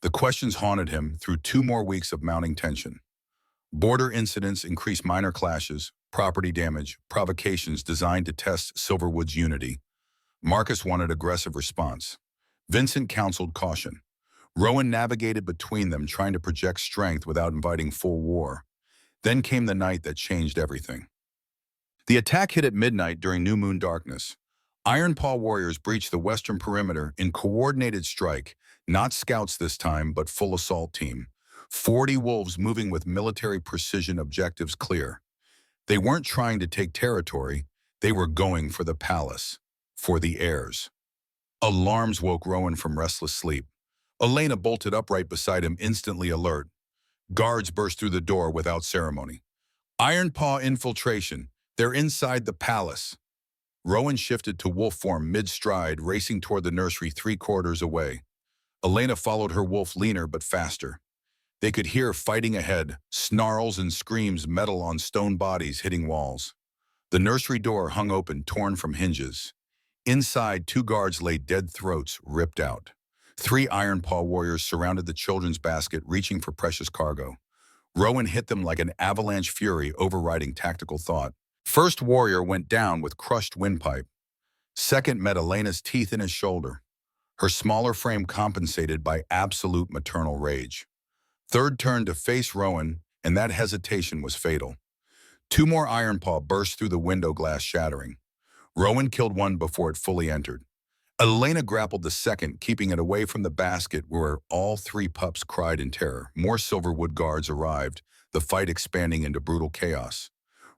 The questions haunted him through 2 more weeks of mounting tension. Border incidents increased minor clashes, property damage, provocations designed to test Silverwood's unity. Marcus wanted aggressive response. Vincent counseled caution. Rowan navigated between them, trying to project strength without inviting full war. Then came the night that changed everything. The attack hit at midnight during new moon darkness. Iron Paw warriors breached the western perimeter in coordinated strike, not scouts this time, but full assault team. 40 wolves moving with military precision, objectives clear. They weren't trying to take territory, they were going for the palace, for the heirs. Alarms woke Rowan from restless sleep. Elena bolted upright beside him, instantly alert. Guards burst through the door without ceremony. Iron Paw infiltration, they're inside the palace. Rowan shifted to wolf form mid-stride, racing toward the nursery 3 quarters away. Elena followed her wolf, leaner but faster. They could hear fighting ahead, snarls and screams, metal on stone bodies hitting walls. The nursery door hung open, torn from hinges. Inside, two guards lay dead, throats ripped out. Three Iron Paw warriors surrounded the children's basket, reaching for precious cargo. Rowan hit them like an avalanche fury, overriding tactical thought. First warrior went down with crushed windpipe. Second met Elena's teeth in his shoulder. Her smaller frame compensated by absolute maternal rage. Third turned to face Rowan, and that hesitation was fatal. Two more Iron Paw burst through the window glass, shattering. Rowan killed one before it fully entered. Elena grappled the second, keeping it away from the basket where all three pups cried in terror. More Silverwood guards arrived, the fight expanding into brutal chaos.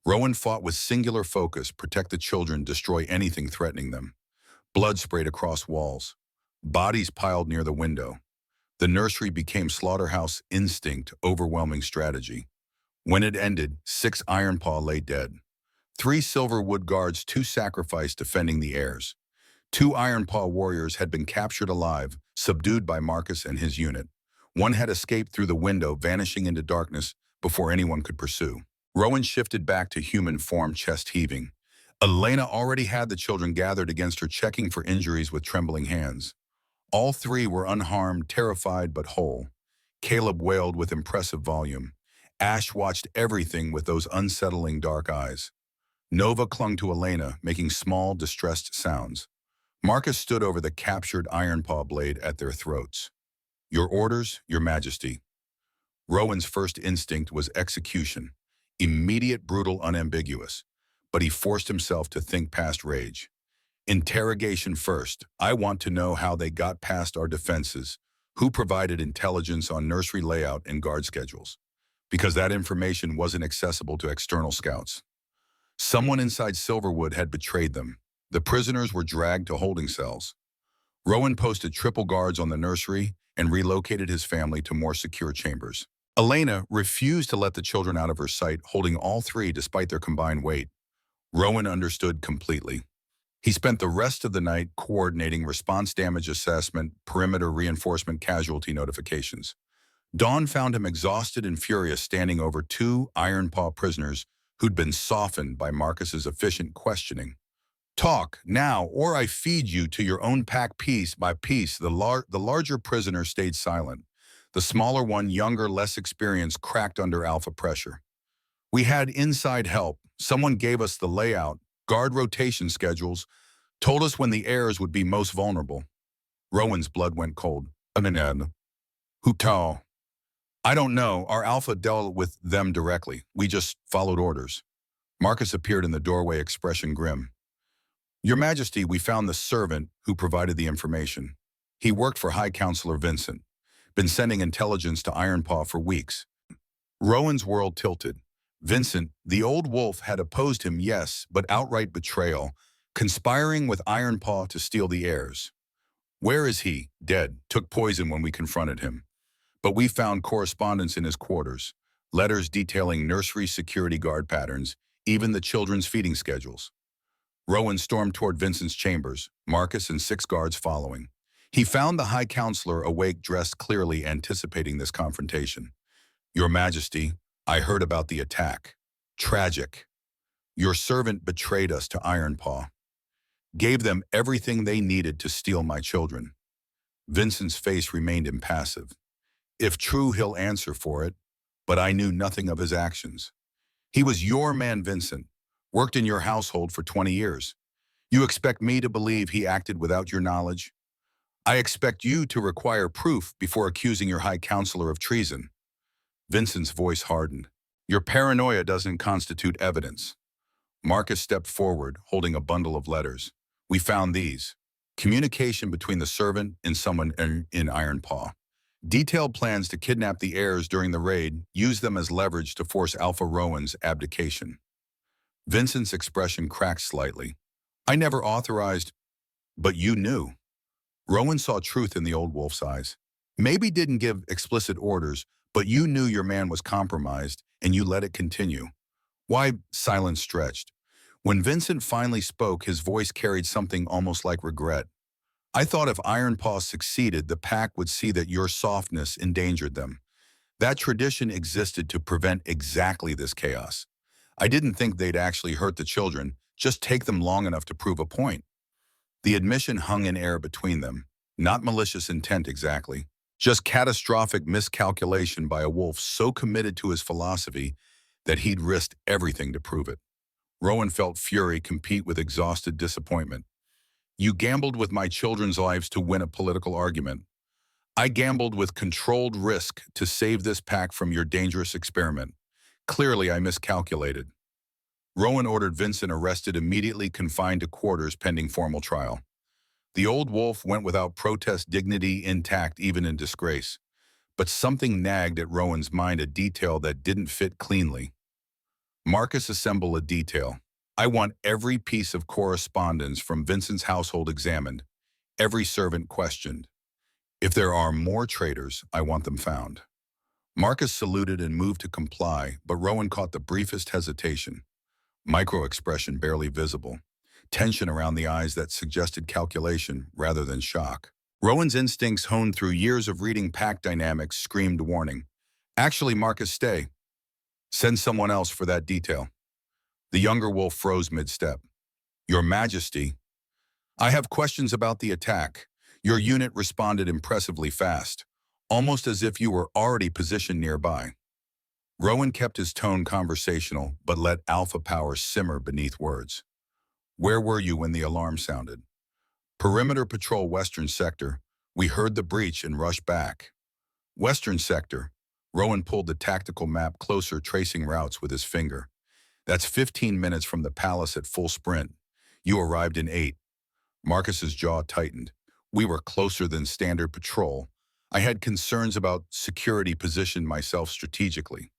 Rowan fought with singular focus, protect the children, destroy anything threatening them. Blood sprayed across walls. Bodies piled near the window. The nursery became slaughterhouse instinct, overwhelming strategy. When it ended, 6 Iron Paw lay dead. 3 Silverwood guards, 2 sacrificed defending the heirs. 2 Iron Paw warriors had been captured alive, subdued by Marcus and his unit. One had escaped through the window, vanishing into darkness before anyone could pursue. Rowan shifted back to human form, chest heaving. Elena already had the children gathered against her, checking for injuries with trembling hands. All 3 were unharmed, terrified but whole. Caleb wailed with impressive volume. Ash watched everything with those unsettling dark eyes. Nova clung to Elena, making small, distressed sounds. Marcus stood over the captured Iron Paw blade at their throats. "Your orders, Your Majesty." Rowan's first instinct was execution. Immediate, brutal, unambiguous. But he forced himself to think past rage. "Interrogation first. I want to know how they got past our defenses, who provided intelligence on nursery layout and guard schedules, because that information wasn't accessible to external scouts. Someone inside Silverwood had betrayed them. The prisoners were dragged to holding cells. Rowan posted triple guards on the nursery and relocated his family to more secure chambers. Elena refused to let the children out of her sight, holding all 3 despite their combined weight. Rowan understood completely. He spent the rest of the night coordinating response damage assessment, perimeter reinforcement, casualty notifications. Dawn found him exhausted and furious, standing over 2 Iron Paw prisoners who'd been softened by Marcus's efficient questioning. "Talk, now, or I feed you to your own pack piece by piece." The larger prisoner stayed silent. The smaller one, younger, less experienced, cracked under alpha pressure. "We had inside help. Someone gave us the layout, guard rotation schedules, told us when the heirs would be most vulnerable." Rowan's blood went cold. "Who tell?" "I don't know. Our alpha dealt with them directly. We just followed orders." Marcus appeared in the doorway, expression grim. "Your Majesty, we found the servant who provided the information. He worked for High Counselor Vincent. Been sending intelligence to Iron Paw for weeks." Rowan's world tilted. Vincent, the old wolf, had opposed him, yes, but outright betrayal, conspiring with Iron Paw to steal the heirs. "Where is he?" "Dead. Took poison when we confronted him. But we found correspondence in his quarters, letters detailing nursery security guard patterns, even the children's feeding schedules." Rowan stormed toward Vincent's chambers, Marcus and 6 guards following. He found the High Counselor awake, dressed clearly, anticipating this confrontation. "Your Majesty, I heard about the attack. Tragic. Your servant betrayed us to Iron Paw. Gave them everything they needed to steal my children." Vincent's face remained impassive. "If true, he'll answer for it, but I knew nothing of his actions. He was your man, Vincent. Worked in your household for 20 years. You expect me to believe he acted without your knowledge? I expect you to require proof before accusing your High Counselor of treason." Vincent's voice hardened. "Your paranoia doesn't constitute evidence." Marcus stepped forward, holding a bundle of letters. "We found these. Communication between the servant and someone in Iron Paw. Detailed plans to kidnap the heirs during the raid, use them as leverage to force Alpha Rowan's abdication." Vincent's expression cracked slightly. "I never authorized—" "But you knew." Rowan saw truth in the old wolf's eyes. "Maybe didn't give explicit orders, but you knew your man was compromised, and you let it continue." "Why?" Silence stretched. When Vincent finally spoke, his voice carried something almost like regret. "I thought if Iron Paw succeeded, the pack would see that your softness endangered them. That tradition existed to prevent exactly this chaos. I didn't think they'd actually hurt the children, just take them long enough to prove a point." The admission hung in air between them. Not malicious intent exactly, just catastrophic miscalculation by a wolf so committed to his philosophy that he'd risked everything to prove it. Rowan felt fury compete with exhausted disappointment. You gambled with my children's lives to win a political argument. I gambled with controlled risk to save this pack from your dangerous experiment. Clearly, I miscalculated. Rowan ordered Vincent arrested, immediately confined to quarters pending formal trial. The old wolf went without protest, dignity intact even in disgrace. But something nagged at Rowan's mind, a detail that didn't fit cleanly. Marcus, assemble a detail. I want every piece of correspondence from Vincent's household examined, every servant questioned. If there are more traitors, I want them found. Marcus saluted and moved to comply, but Rowan caught the briefest hesitation. Micro-expression barely visible. Tension around the eyes that suggested calculation rather than shock. Rowan's instincts, honed through years of reading pack dynamics, screamed warning. Actually, Marcus, stay. Send someone else for that detail. The younger wolf froze mid-step. Your Majesty, I have questions about the attack. Your unit responded impressively fast, almost as if you were already positioned nearby. Rowan kept his tone conversational, but let alpha power simmer beneath words. Where were you when the alarm sounded? Perimeter patrol, Western Sector. We heard the breach and rushed back. Western Sector. Rowan pulled the tactical map closer, tracing routes with his finger. That's 15 minutes from the palace at full sprint. You arrived in 8. Marcus's jaw tightened. We were closer than standard patrol. I had concerns about security, positioned myself strategically.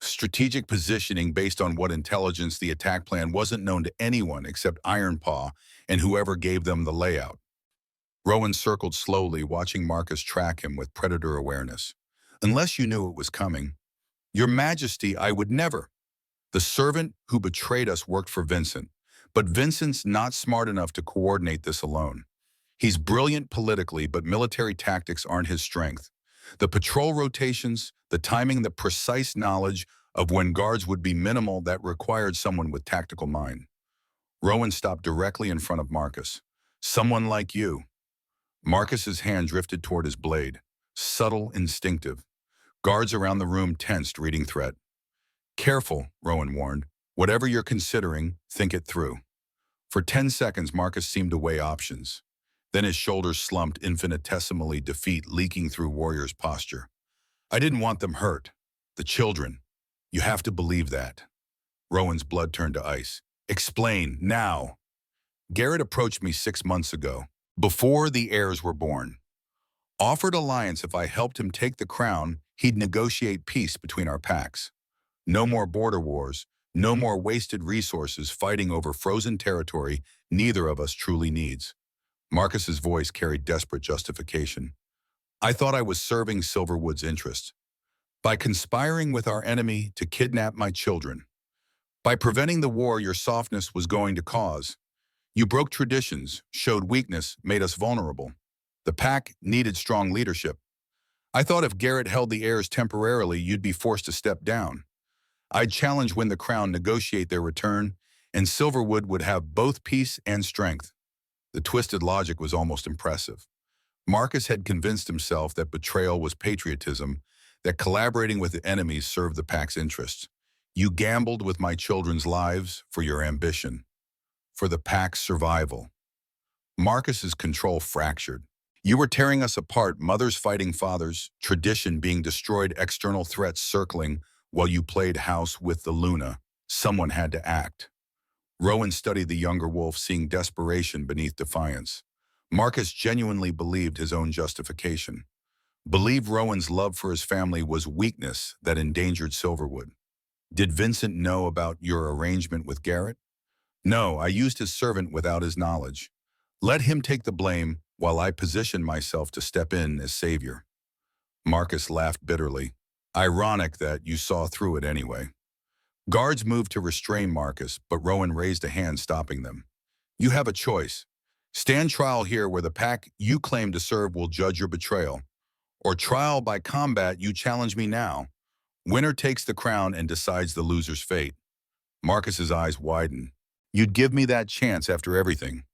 Strategic positioning based on what intelligence? The attack plan wasn't known to anyone except Ironpaw and whoever gave them the layout. Rowan circled slowly, watching Marcus track him with predator awareness. Unless you knew it was coming. Your Majesty, I would never. The servant who betrayed us worked for Vincent, but Vincent's not smart enough to coordinate this alone. He's brilliant politically, but military tactics aren't his strength. The patrol rotations, the timing, the precise knowledge of when guards would be minimal, that required someone with tactical mind. Rowan stopped directly in front of Marcus. Someone like you. Marcus's hand drifted toward his blade. Subtle, instinctive. Guards around the room tensed, reading threat. Careful, Rowan warned. Whatever you're considering, think it through. For 10 seconds, Marcus seemed to weigh options. Then his shoulders slumped infinitesimally, defeat leaking through Warrior's posture. I didn't want them hurt. The children. You have to believe that. Rowan's blood turned to ice. Explain, now. Garrett approached me 6 months ago, before the heirs were born. Offered alliance. If I helped him take the crown, he'd negotiate peace between our packs. No more border wars, no more wasted resources fighting over frozen territory neither of us truly needs. Marcus's voice carried desperate justification. I thought I was serving Silverwood's interests. By conspiring with our enemy to kidnap my children. By preventing the war your softness was going to cause. You broke traditions, showed weakness, made us vulnerable. The pack needed strong leadership. I thought if Garrett held the heirs temporarily, you'd be forced to step down. I'd challenge win the crown, negotiate their return, and Silverwood would have both peace and strength. The twisted logic was almost impressive. Marcus had convinced himself that betrayal was patriotism, that collaborating with the enemies served the pack's interests. You gambled with my children's lives for your ambition, for the pack's survival. Marcus's control fractured. You were tearing us apart, mothers fighting fathers, tradition being destroyed, external threats circling, while you played house with the Luna. Someone had to act. Rowan studied the younger wolf, seeing desperation beneath defiance. Marcus genuinely believed his own justification. Believed Rowan's love for his family was weakness that endangered Silverwood. Did Vincent know about your arrangement with Garrett? No, I used his servant without his knowledge. Let him take the blame while I positioned myself to step in as savior. Marcus laughed bitterly. Ironic that you saw through it anyway. Guards moved to restrain Marcus, but Rowan raised a hand, stopping them. You have a choice. Stand trial here where the pack you claim to serve will judge your betrayal. Or trial by combat, you challenge me now. Winner takes the crown and decides the loser's fate. Marcus's eyes widened. You'd give me that chance after everything.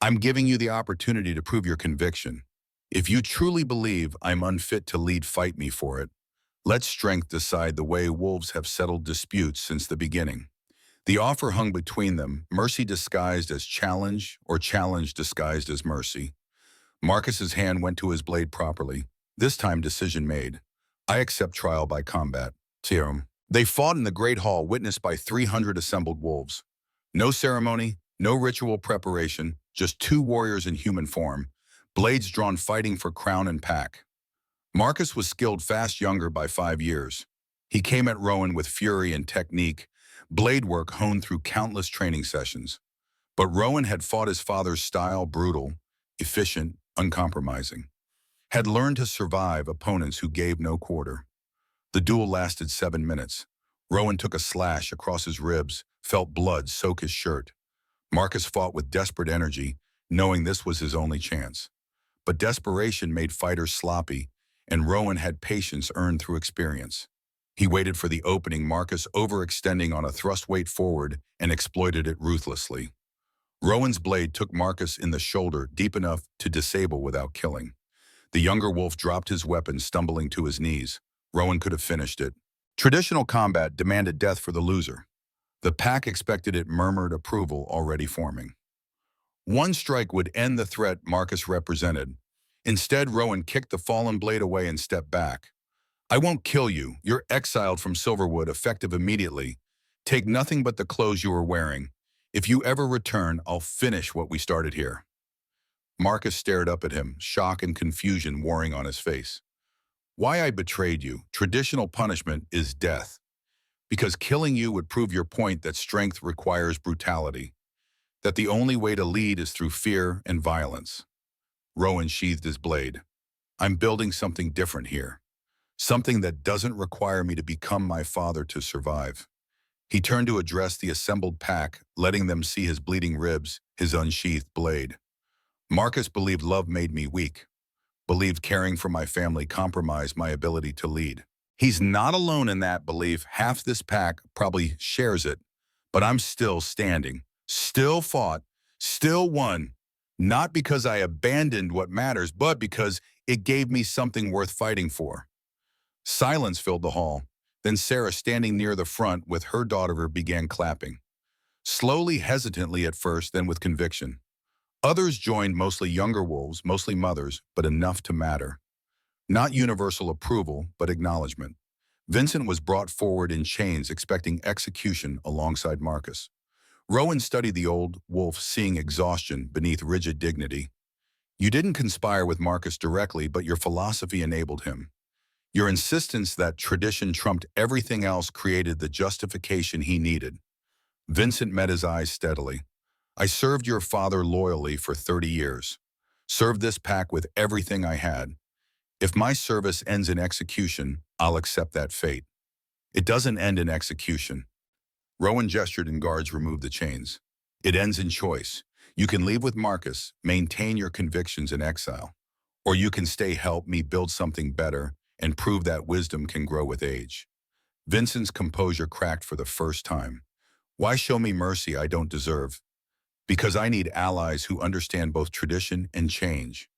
I'm giving you the opportunity to prove your conviction. If you truly believe I'm unfit to lead, fight me for it. Let strength decide the way wolves have settled disputes since the beginning. The offer hung between them, mercy disguised as challenge or challenge disguised as mercy. Marcus's hand went to his blade properly. This time, decision made. I accept trial by combat. Serum. They fought in the Great Hall, witnessed by 300 assembled wolves. No ceremony, no ritual preparation, just two warriors in human form, blades drawn fighting for crown and pack. Marcus was skilled fast, younger by 5 years. He came at Rowan with fury and technique, blade work honed through countless training sessions. But Rowan had fought his father's style, brutal, efficient, uncompromising. Had learned to survive opponents who gave no quarter. The duel lasted 7 minutes. Rowan took a slash across his ribs, felt blood soak his shirt. Marcus fought with desperate energy, knowing this was his only chance. But desperation made fighters sloppy, and Rowan had patience earned through experience. He waited for the opening, Marcus overextending on a thrust weight forward, and exploited it ruthlessly. Rowan's blade took Marcus in the shoulder, deep enough to disable without killing. The younger wolf dropped his weapon, stumbling to his knees. Rowan could have finished it. Traditional combat demanded death for the loser. The pack expected it, murmured approval already forming. One strike would end the threat Marcus represented. Instead, Rowan kicked the fallen blade away and stepped back. I won't kill you. You're exiled from Silverwood, effective immediately. Take nothing but the clothes you are wearing. If you ever return, I'll finish what we started here. Marcus stared up at him, shock and confusion warring on his face. Why I betrayed you. Traditional punishment is death. Because killing you would prove your point that strength requires brutality. That the only way to lead is through fear and violence. Rowan sheathed his blade. I'm building something different here. Something that doesn't require me to become my father to survive. He turned to address the assembled pack, letting them see his bleeding ribs, his unsheathed blade. Marcus believed love made me weak. Believed caring for my family compromised my ability to lead. He's not alone in that belief. Half this pack probably shares it. But I'm still standing, still fought, still won. Not because I abandoned what matters, but because it gave me something worth fighting for. Silence filled the hall. Then Sarah, standing near the front with her daughter, began clapping. Slowly, hesitantly at first, then with conviction. Others joined, mostly younger wolves, mostly mothers, but enough to matter. Not universal approval, but acknowledgement. Vincent was brought forward in chains, expecting execution alongside Marcus. Rowan studied the old wolf, seeing exhaustion beneath rigid dignity. You didn't conspire with Marcus directly, but your philosophy enabled him. Your insistence that tradition trumped everything else created the justification he needed. Vincent met his eyes steadily. I served your father loyally for 30 years. Served this pack with everything I had. If my service ends in execution, I'll accept that fate. It doesn't end in execution. Rowan gestured and guards removed the chains. It ends in choice. You can leave with Marcus, maintain your convictions in exile. Or you can stay, help me build something better, and prove that wisdom can grow with age. Vincent's composure cracked for the first time. Why show me mercy I don't deserve? Because I need allies who understand both tradition and change.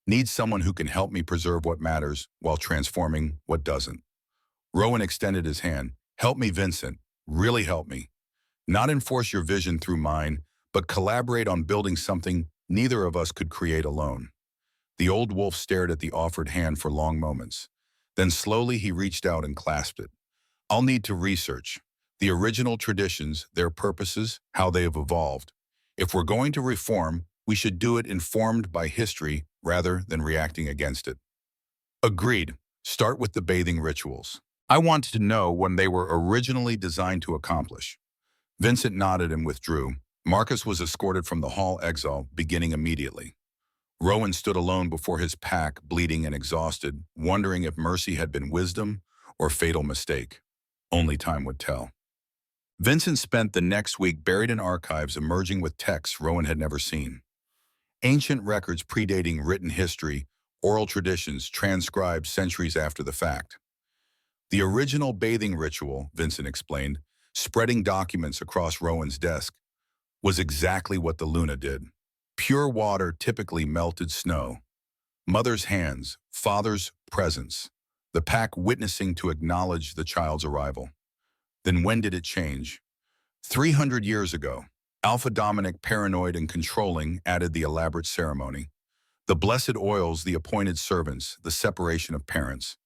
Need someone who can help me preserve what matters while transforming what doesn't. Rowan extended his hand. Help me, Vincent. Really help me. Not enforce your vision through mine, but collaborate on building something neither of us could create alone. The old wolf stared at the offered hand for long moments. Then slowly he reached out and clasped it. I'll need to research the original traditions, their purposes, how they have evolved. If we're going to reform, we should do it informed by history rather than reacting against it. Agreed. Start with the bathing rituals. I wanted to know when they were originally designed to accomplish. Vincent nodded and withdrew. Marcus was escorted from the hall, exile beginning immediately. Rowan stood alone before his pack, bleeding and exhausted, wondering if mercy had been wisdom or fatal mistake. Only time would tell. Vincent spent the next week buried in archives, emerging with texts Rowan had never seen. Ancient records predating written history, oral traditions transcribed centuries after the fact. The original bathing ritual, Vincent explained, spreading documents across Rowan's desk, was exactly what the Luna did. Pure water typically melted snow. Mother's hands, father's presence. The pack witnessing to acknowledge the child's arrival. Then when did it change? 300 years ago, Alpha Dominic, paranoid and controlling, added the elaborate ceremony. The blessed oils, the appointed servants, the separation of parents.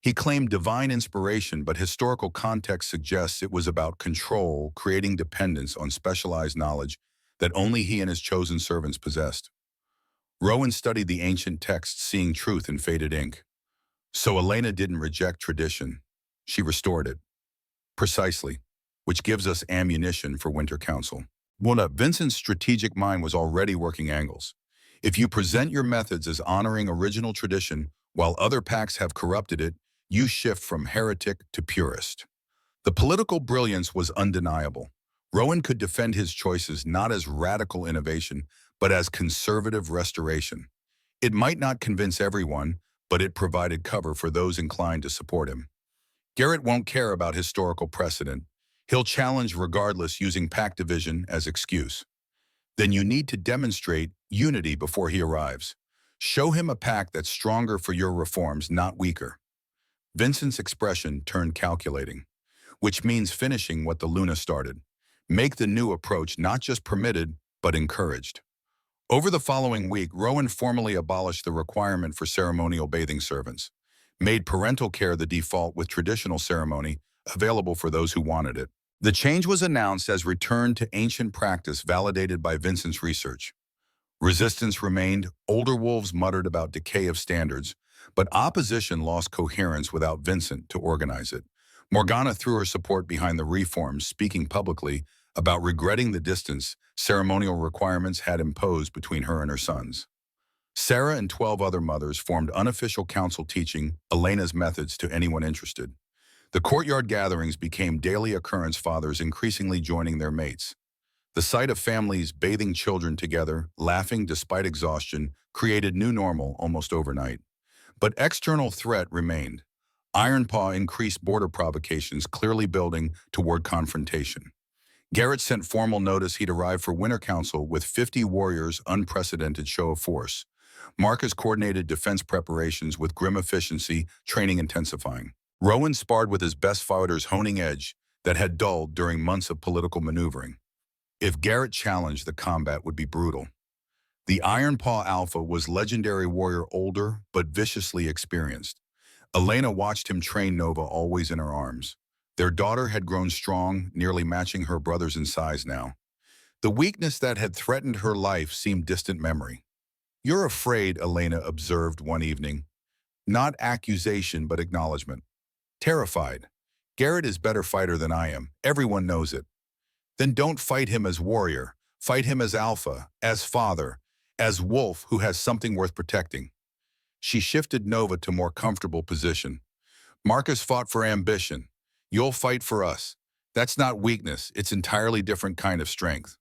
He claimed divine inspiration, but historical context suggests it was about control, creating dependence on specialized knowledge that only he and his chosen servants possessed. Rowan studied the ancient texts, seeing truth in faded ink. So Elena didn't reject tradition. She restored it. Precisely, which gives us ammunition for Winter Council. Well, Vincent's strategic mind was already working angles. If you present your methods as honoring original tradition, while other packs have corrupted it, you shift from heretic to purist. The political brilliance was undeniable. Rowan could defend his choices not as radical innovation, but as conservative restoration. It might not convince everyone, but it provided cover for those inclined to support him. Garrett won't care about historical precedent. He'll challenge regardless, using pack division as excuse. Then you need to demonstrate unity before he arrives. Show him a pack that's stronger for your reforms, not weaker. Vincent's expression turned calculating, which means finishing what the Luna started. Make the new approach not just permitted, but encouraged. Over the following week, Rowan formally abolished the requirement for ceremonial bathing servants, made parental care the default with traditional ceremony available for those who wanted it. The change was announced as return to ancient practice validated by Vincent's research. Resistance remained, older wolves muttered about decay of standards, but opposition lost coherence without Vincent to organize it. Morgana threw her support behind the reforms, speaking publicly about regretting the distance ceremonial requirements had imposed between her and her sons. Sarah and 12 other mothers formed unofficial council teaching Elena's methods to anyone interested. The courtyard gatherings became daily occurrence, fathers increasingly joining their mates. The sight of families bathing children together, laughing despite exhaustion, created new normal almost overnight. But external threat remained. Ironpaw increased border provocations, clearly building toward confrontation. Garrett sent formal notice he'd arrive for Winter Council with 50 warriors, unprecedented show of force. Marcus coordinated defense preparations with grim efficiency, training intensifying. Rowan sparred with his best fighters, honing edge that had dulled during months of political maneuvering. If Garrett challenged, the combat would be brutal. The Ironpaw Alpha was legendary warrior, older but viciously experienced. Elena watched him train Nova, always in her arms. Their daughter had grown strong, nearly matching her brothers in size now. The weakness that had threatened her life seemed distant memory. "You're afraid," Elena observed one evening. Not accusation, but acknowledgement. Terrified. "Garrett is better fighter than I am. Everyone knows it." "Then don't fight him as warrior. Fight him as alpha, as father, as wolf who has something worth protecting." She shifted Nova to more comfortable position. "Marcus fought for ambition. You'll fight for us. That's not weakness, it's entirely different kind of strength."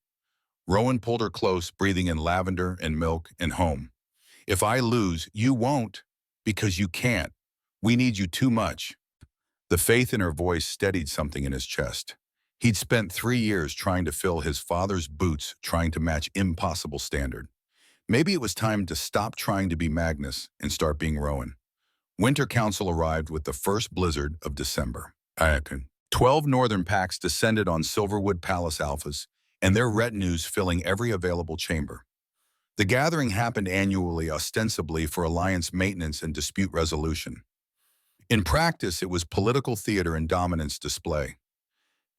Rowan pulled her close, breathing in lavender and milk and home. "If I lose, you won't, because you can't. We need you too much." The faith in her voice steadied something in his chest. He'd spent 3 years trying to fill his father's boots, trying to match impossible standard. Maybe it was time to stop trying to be Magnus and start being Rowan. Winter Council arrived with the first blizzard of December. 12 northern packs descended on Silverwood Palace Alphas, and their retinues filling every available chamber. The gathering happened annually, ostensibly for alliance maintenance and dispute resolution. In practice, it was political theater and dominance display.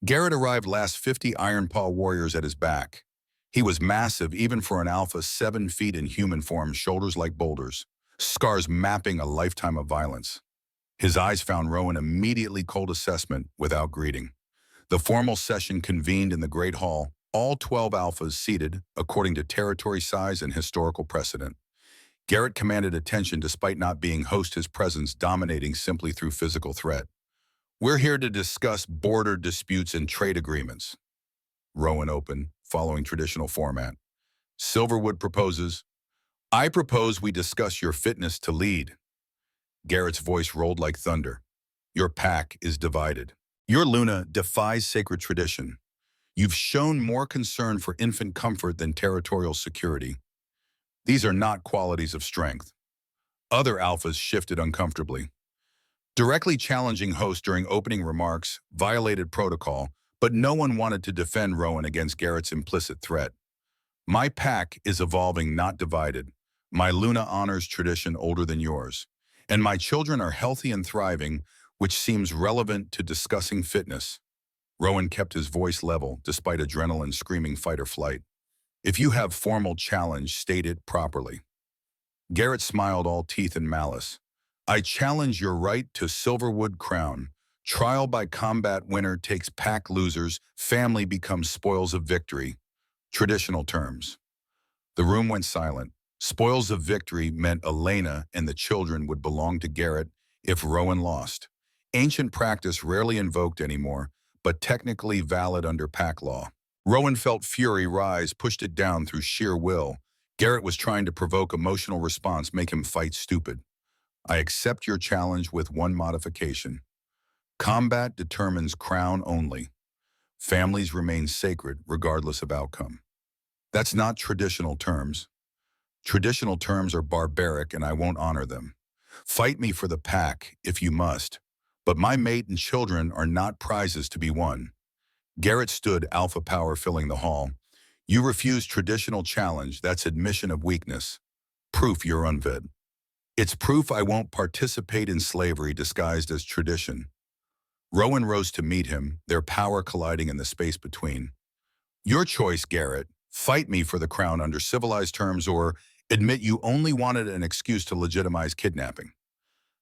Garrett arrived last, 50 Ironpaw warriors at his back. He was massive, even for an alpha, 7 feet in human form, shoulders like boulders, scars mapping a lifetime of violence. His eyes found Rowan immediately, cold assessment without greeting. The formal session convened in the Great Hall, all 12 alphas seated according to territory size and historical precedent. Garrett commanded attention despite not being host, his presence dominating simply through physical threat. "We're here to discuss border disputes and trade agreements." Rowan opened, following traditional format. "Silverwood proposes. I propose we discuss your fitness to lead." Garrett's voice rolled like thunder. "Your pack is divided. Your Luna defies sacred tradition. You've shown more concern for infant comfort than territorial security. These are not qualities of strength. Other alphas shifted uncomfortably. Directly challenging host during opening remarks violated protocol, but no one wanted to defend Rowan against Garrett's implicit threat. My pack is evolving, not divided. My Luna honors tradition older than yours. And my children are healthy and thriving, which seems relevant to discussing fitness. Rowan kept his voice level, despite adrenaline screaming fight or flight. If you have formal challenge, state it properly. Garrett smiled, all teeth and malice. I challenge your right to Silverwood crown. Trial by combat winner takes pack losers. Family becomes spoils of victory. Traditional terms. The room went silent. Spoils of victory meant Elena and the children would belong to Garrett if Rowan lost. Ancient practice rarely invoked anymore, but technically valid under pack law. Rowan felt fury rise, pushed it down through sheer will. Garrett was trying to provoke emotional response, make him fight stupid. I accept your challenge with one modification. Combat determines crown only. Families remain sacred regardless of outcome. That's not traditional terms. Traditional terms are barbaric and I won't honor them. Fight me for the pack if you must, but my mate and children are not prizes to be won. Garrett stood, alpha power filling the hall. You refuse traditional challenge, that's admission of weakness. Proof you're unfit. It's proof I won't participate in slavery disguised as tradition. Rowan rose to meet him, their power colliding in the space between. Your choice, Garrett. Fight me for the crown under civilized terms or admit you only wanted an excuse to legitimize kidnapping.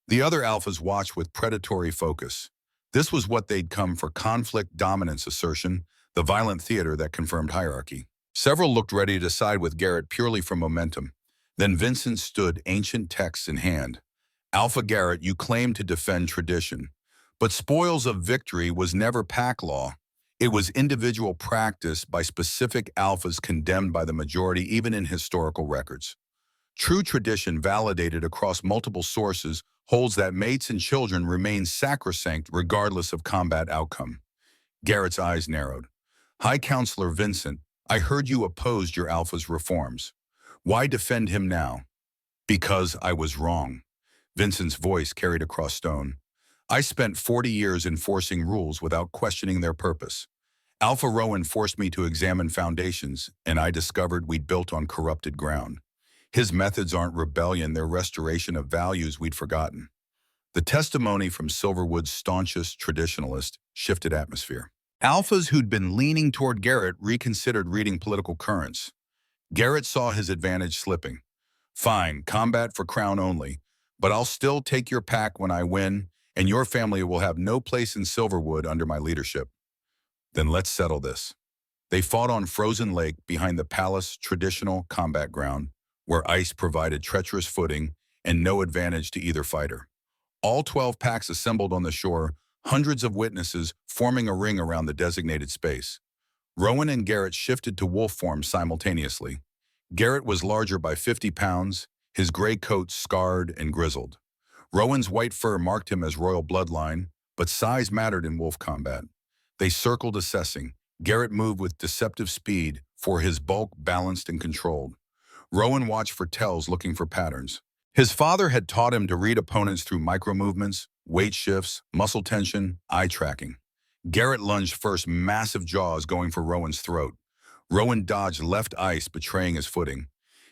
The other alphas watched with predatory focus. This was what they'd come for: conflict, dominance, assertion, the violent theater that confirmed hierarchy. Several looked ready to side with Garrett purely for momentum. Then Vincent stood, ancient texts in hand. Alpha Garrett, you claim to defend tradition, but spoils of victory was never pack law. It was individual practice by specific alphas condemned by the majority, even in historical records. True tradition, validated across multiple sources, holds that mates and children remain sacrosanct regardless of combat outcome. Garrett's eyes narrowed. High Counselor Vincent, I heard you opposed your alpha's reforms. Why defend him now? Because I was wrong. Vincent's voice carried across stone. I spent 40 years enforcing rules without questioning their purpose. Alpha Rowan forced me to examine foundations, and I discovered we'd built on corrupted ground. His methods aren't rebellion, they're restoration of values we'd forgotten. The testimony from Silverwood's staunchest traditionalist shifted atmosphere. Alphas who'd been leaning toward Garrett reconsidered reading political currents. Garrett saw his advantage slipping. Fine, combat for crown only, but I'll still take your pack when I win, and your family will have no place in Silverwood under my leadership. Then let's settle this. They fought on Frozen Lake behind the palace traditional combat ground, where ice provided treacherous footing and no advantage to either fighter. All 12 packs assembled on the shore, hundreds of witnesses forming a ring around the designated space. Rowan and Garrett shifted to wolf form simultaneously. Garrett was larger by 50 pounds, his gray coat scarred and grizzled. Rowan's white fur marked him as royal bloodline, but size mattered in wolf combat. They circled, assessing. Garrett moved with deceptive speed, for his bulk balanced and controlled. Rowan watched for tells, looking for patterns. His father had taught him to read opponents through micro-movements, weight shifts, muscle tension, eye tracking. Garrett lunged first, massive jaws going for Rowan's throat. Rowan dodged left ice, betraying his footing.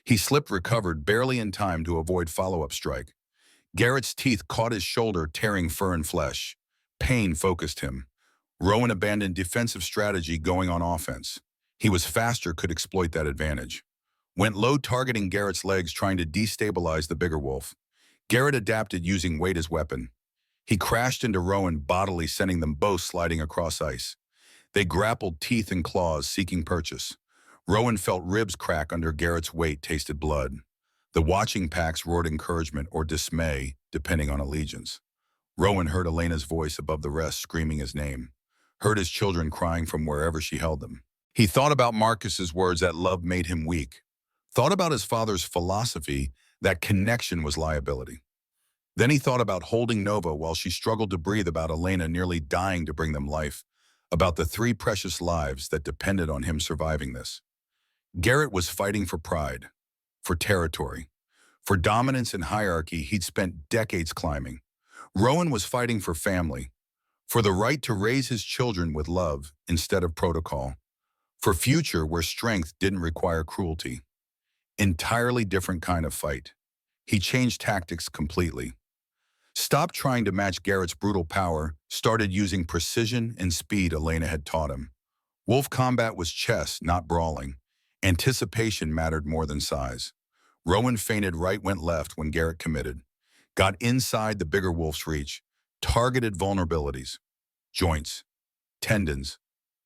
He slipped, recovered, barely in time to avoid follow-up strike. Garrett's teeth caught his shoulder, tearing fur and flesh. Pain focused him. Rowan abandoned defensive strategy, going on offense. He was faster, could exploit that advantage. Went low, targeting Garrett's legs, trying to destabilize the bigger wolf. Garrett adapted, using weight as weapon. He crashed into Rowan bodily, sending them both sliding across ice. They grappled, teeth and claws, seeking purchase. Rowan felt ribs crack under Garrett's weight, tasted blood. The watching packs roared encouragement or dismay, depending on allegiance. Rowan heard Elena's voice above the rest, screaming his name. Heard his children crying from wherever she held them. He thought about Marcus's words that love made him weak. Thought about his father's philosophy that connection was liability. Then he thought about holding Nova while she struggled to breathe, about Elena nearly dying to bring them life, about the 3 precious lives that depended on him surviving this. Garrett was fighting for pride. for territory, for dominance and hierarchy he'd spent decades climbing. Rowan was fighting for family, for the right to raise his children with love instead of protocol, for future where strength didn't require cruelty. Entirely different kind of fight. He changed tactics completely. Stopped trying to match Garrett's brutal power, started using precision and speed Elena had taught him. Wolf combat was chess, not brawling. Anticipation mattered more than size. Rowan feinted right, went left when Garrett committed. Got inside the bigger wolf's reach. Targeted vulnerabilities. Joints. Tendons.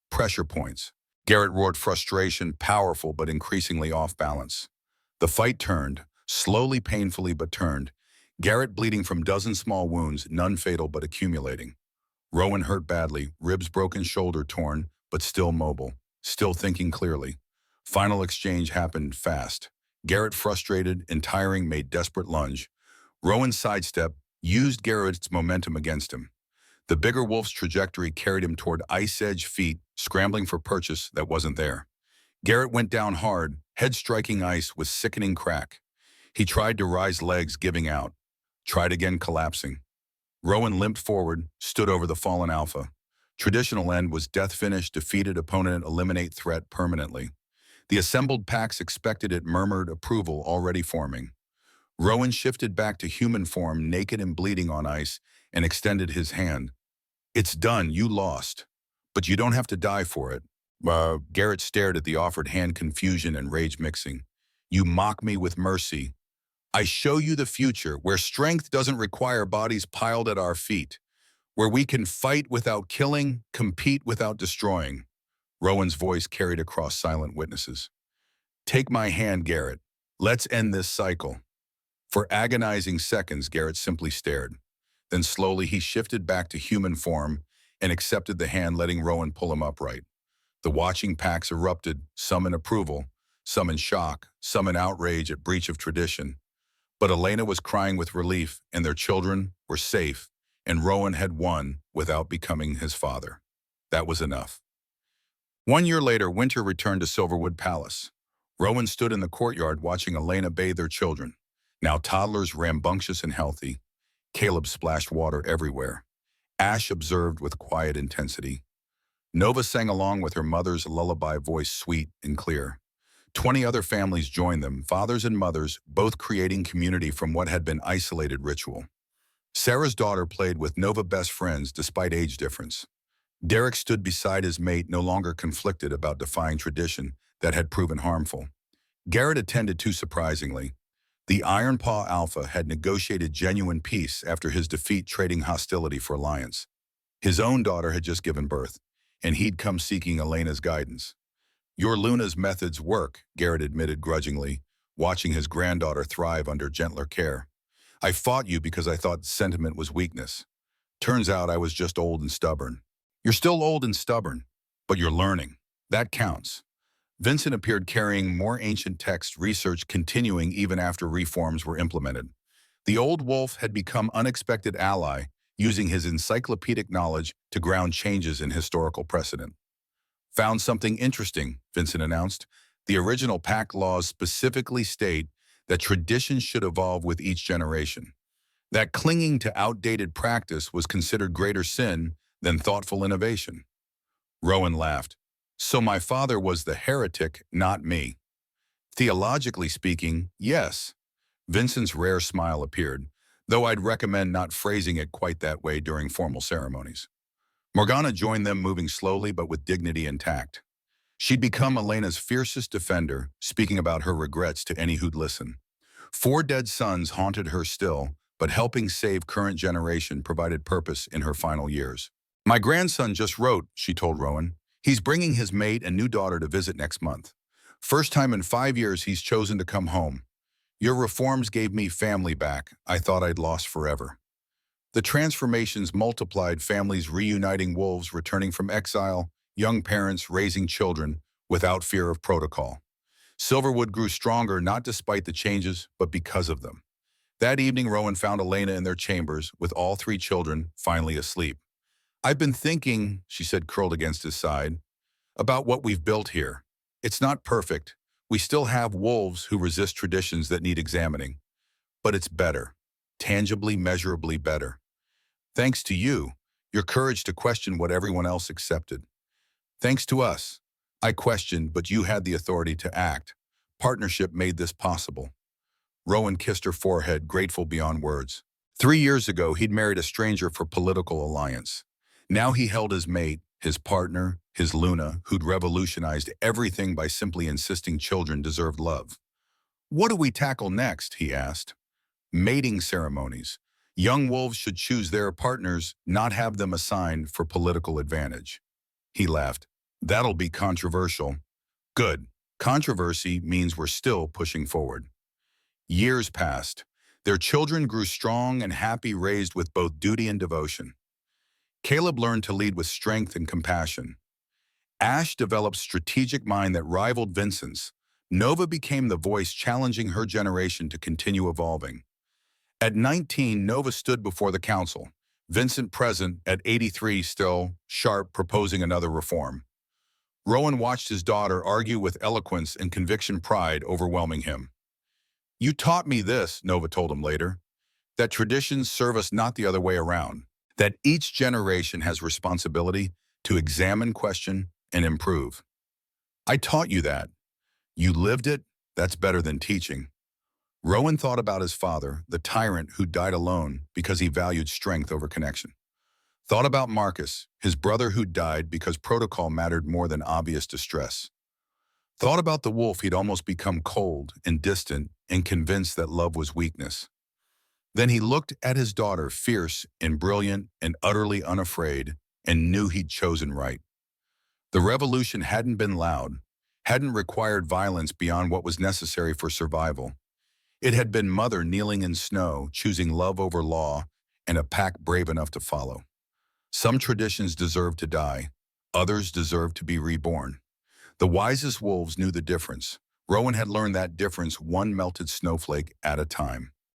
Pressure points. Garrett roared frustration, powerful but increasingly off balance. The fight turned, slowly, painfully, but turned. Garrett bleeding from dozen small wounds, none fatal but accumulating. Rowan hurt badly, ribs broken, shoulder torn, but still mobile, still thinking clearly. Final exchange happened fast. Garrett, frustrated and tiring, made desperate lunge. Rowan sidestepped, used Garrett's momentum against him. The bigger wolf's trajectory carried him toward ice-edge feet, scrambling for purchase that wasn't there. Garrett went down hard, head striking ice with sickening crack. He tried to rise legs, giving out. Tried again, collapsing. Rowan limped forward, stood over the fallen alpha. Traditional end was death finish, defeated opponent, eliminate threat permanently. The assembled packs expected it, murmured approval already forming. Rowan shifted back to human form, naked and bleeding on ice, and extended his hand. It's done, you lost. But you don't have to die for it. Garrett stared at the offered hand, confusion and rage mixing. You mock me with mercy. I show you the future, where strength doesn't require bodies piled at our feet, where we can fight without killing, compete without destroying. Rowan's voice carried across silent witnesses. Take my hand, Garrett. Let's end this cycle. For agonizing seconds, Garrett simply stared. Then slowly he shifted back to human form and accepted the hand, letting Rowan pull him upright. The watching packs erupted, some in approval, some in shock, some in outrage at breach of tradition. But Elena was crying with relief, and their children were safe, and Rowan had won without becoming his father. That was enough. 1 year later, winter returned to Silverwood Palace. Rowan stood in the courtyard watching Elena bathe their children. Now toddlers, rambunctious and healthy. Caleb splashed water everywhere. Ash observed with quiet intensity. Nova sang along with her mother's lullaby voice, sweet and clear. 20 other families joined them, fathers and mothers, both creating community from what had been isolated ritual. Sarah's daughter played with Nova best friends despite age difference. Derek stood beside his mate, no longer conflicted about defying tradition that had proven harmful. Garrett attended too surprisingly. The Iron Paw Alpha had negotiated genuine peace after his defeat, trading hostility for alliance. His own daughter had just given birth, and he'd come seeking Elena's guidance. Your Luna's methods work, Garrett admitted grudgingly, watching his granddaughter thrive under gentler care. I fought you because I thought sentiment was weakness. Turns out I was just old and stubborn. You're still old and stubborn, but you're learning. That counts. Vincent appeared carrying more ancient text, research continuing even after reforms were implemented. The old wolf had become unexpected ally, using his encyclopedic knowledge to ground changes in historical precedent. Found something interesting, Vincent announced. The original pack laws specifically state that traditions should evolve with each generation. That clinging to outdated practice was considered greater sin than thoughtful innovation. Rowan laughed. So my father was the heretic, not me. Theologically speaking, yes. Vincent's rare smile appeared, though I'd recommend not phrasing it quite that way during formal ceremonies. Morgana joined them, moving slowly but with dignity and tact. She'd become Elena's fiercest defender, speaking about her regrets to any who'd listen. 4 dead sons haunted her still, but helping save current generation provided purpose in her final years. My grandson just wrote, she told Rowan. He's bringing his mate and new daughter to visit next month. First time in 5 years he's chosen to come home. Your reforms gave me family back I thought I'd lost forever. The transformations multiplied, families reuniting, wolves returning from exile, young parents raising children without fear of protocol. Silverwood grew stronger not despite the changes, but because of them. That evening, Rowan found Elena in their chambers, with all 3 children finally asleep. I've been thinking, she said, curled against his side, about what we've built here. It's not perfect, We still have wolves who resist traditions that need examining, but it's better, tangibly, measurably better. Thanks to you, your courage to question what everyone else accepted. Thanks to us. I questioned, but you had the authority to act. Partnership made this possible. Rowan kissed her forehead, grateful beyond words. 3 years ago, he'd married a stranger for political alliance. Now he held his mate, his partner, his Luna, who'd revolutionized everything by simply insisting children deserved love. What do we tackle next? He asked. Mating ceremonies. Young wolves should choose their partners, not have them assigned for political advantage. He laughed. That'll be controversial. Good. Controversy means we're still pushing forward. Years passed. Their children grew strong and happy, raised with both duty and devotion. Caleb learned to lead with strength and compassion. Ash developed strategic mind that rivaled Vincent's. Nova became the voice challenging her generation to continue evolving. At 19, Nova stood before the council. Vincent present, at 83 still, sharp, proposing another reform. Rowan watched his daughter argue with eloquence and conviction, pride overwhelming him. You taught me this, Nova told him later, that traditions serve us, not the other way around, that each generation has responsibility to examine, question, and improve. I taught you that. You lived it. That's better than teaching. Rowan thought about his father, the tyrant who died alone because he valued strength over connection. Thought about Marcus, his brother who died because protocol mattered more than obvious distress. Thought about the wolf he'd almost become cold and distant and convinced that love was weakness. Then he looked at his daughter, fierce and brilliant and utterly unafraid, and knew he'd chosen right. The revolution hadn't been loud, hadn't required violence beyond what was necessary for survival. It had been mother kneeling in snow, choosing love over law, and a pack brave enough to follow. Some traditions deserve to die, others deserve to be reborn. The wisest wolves knew the difference. Rowan had learned that difference one melted snowflake at a time.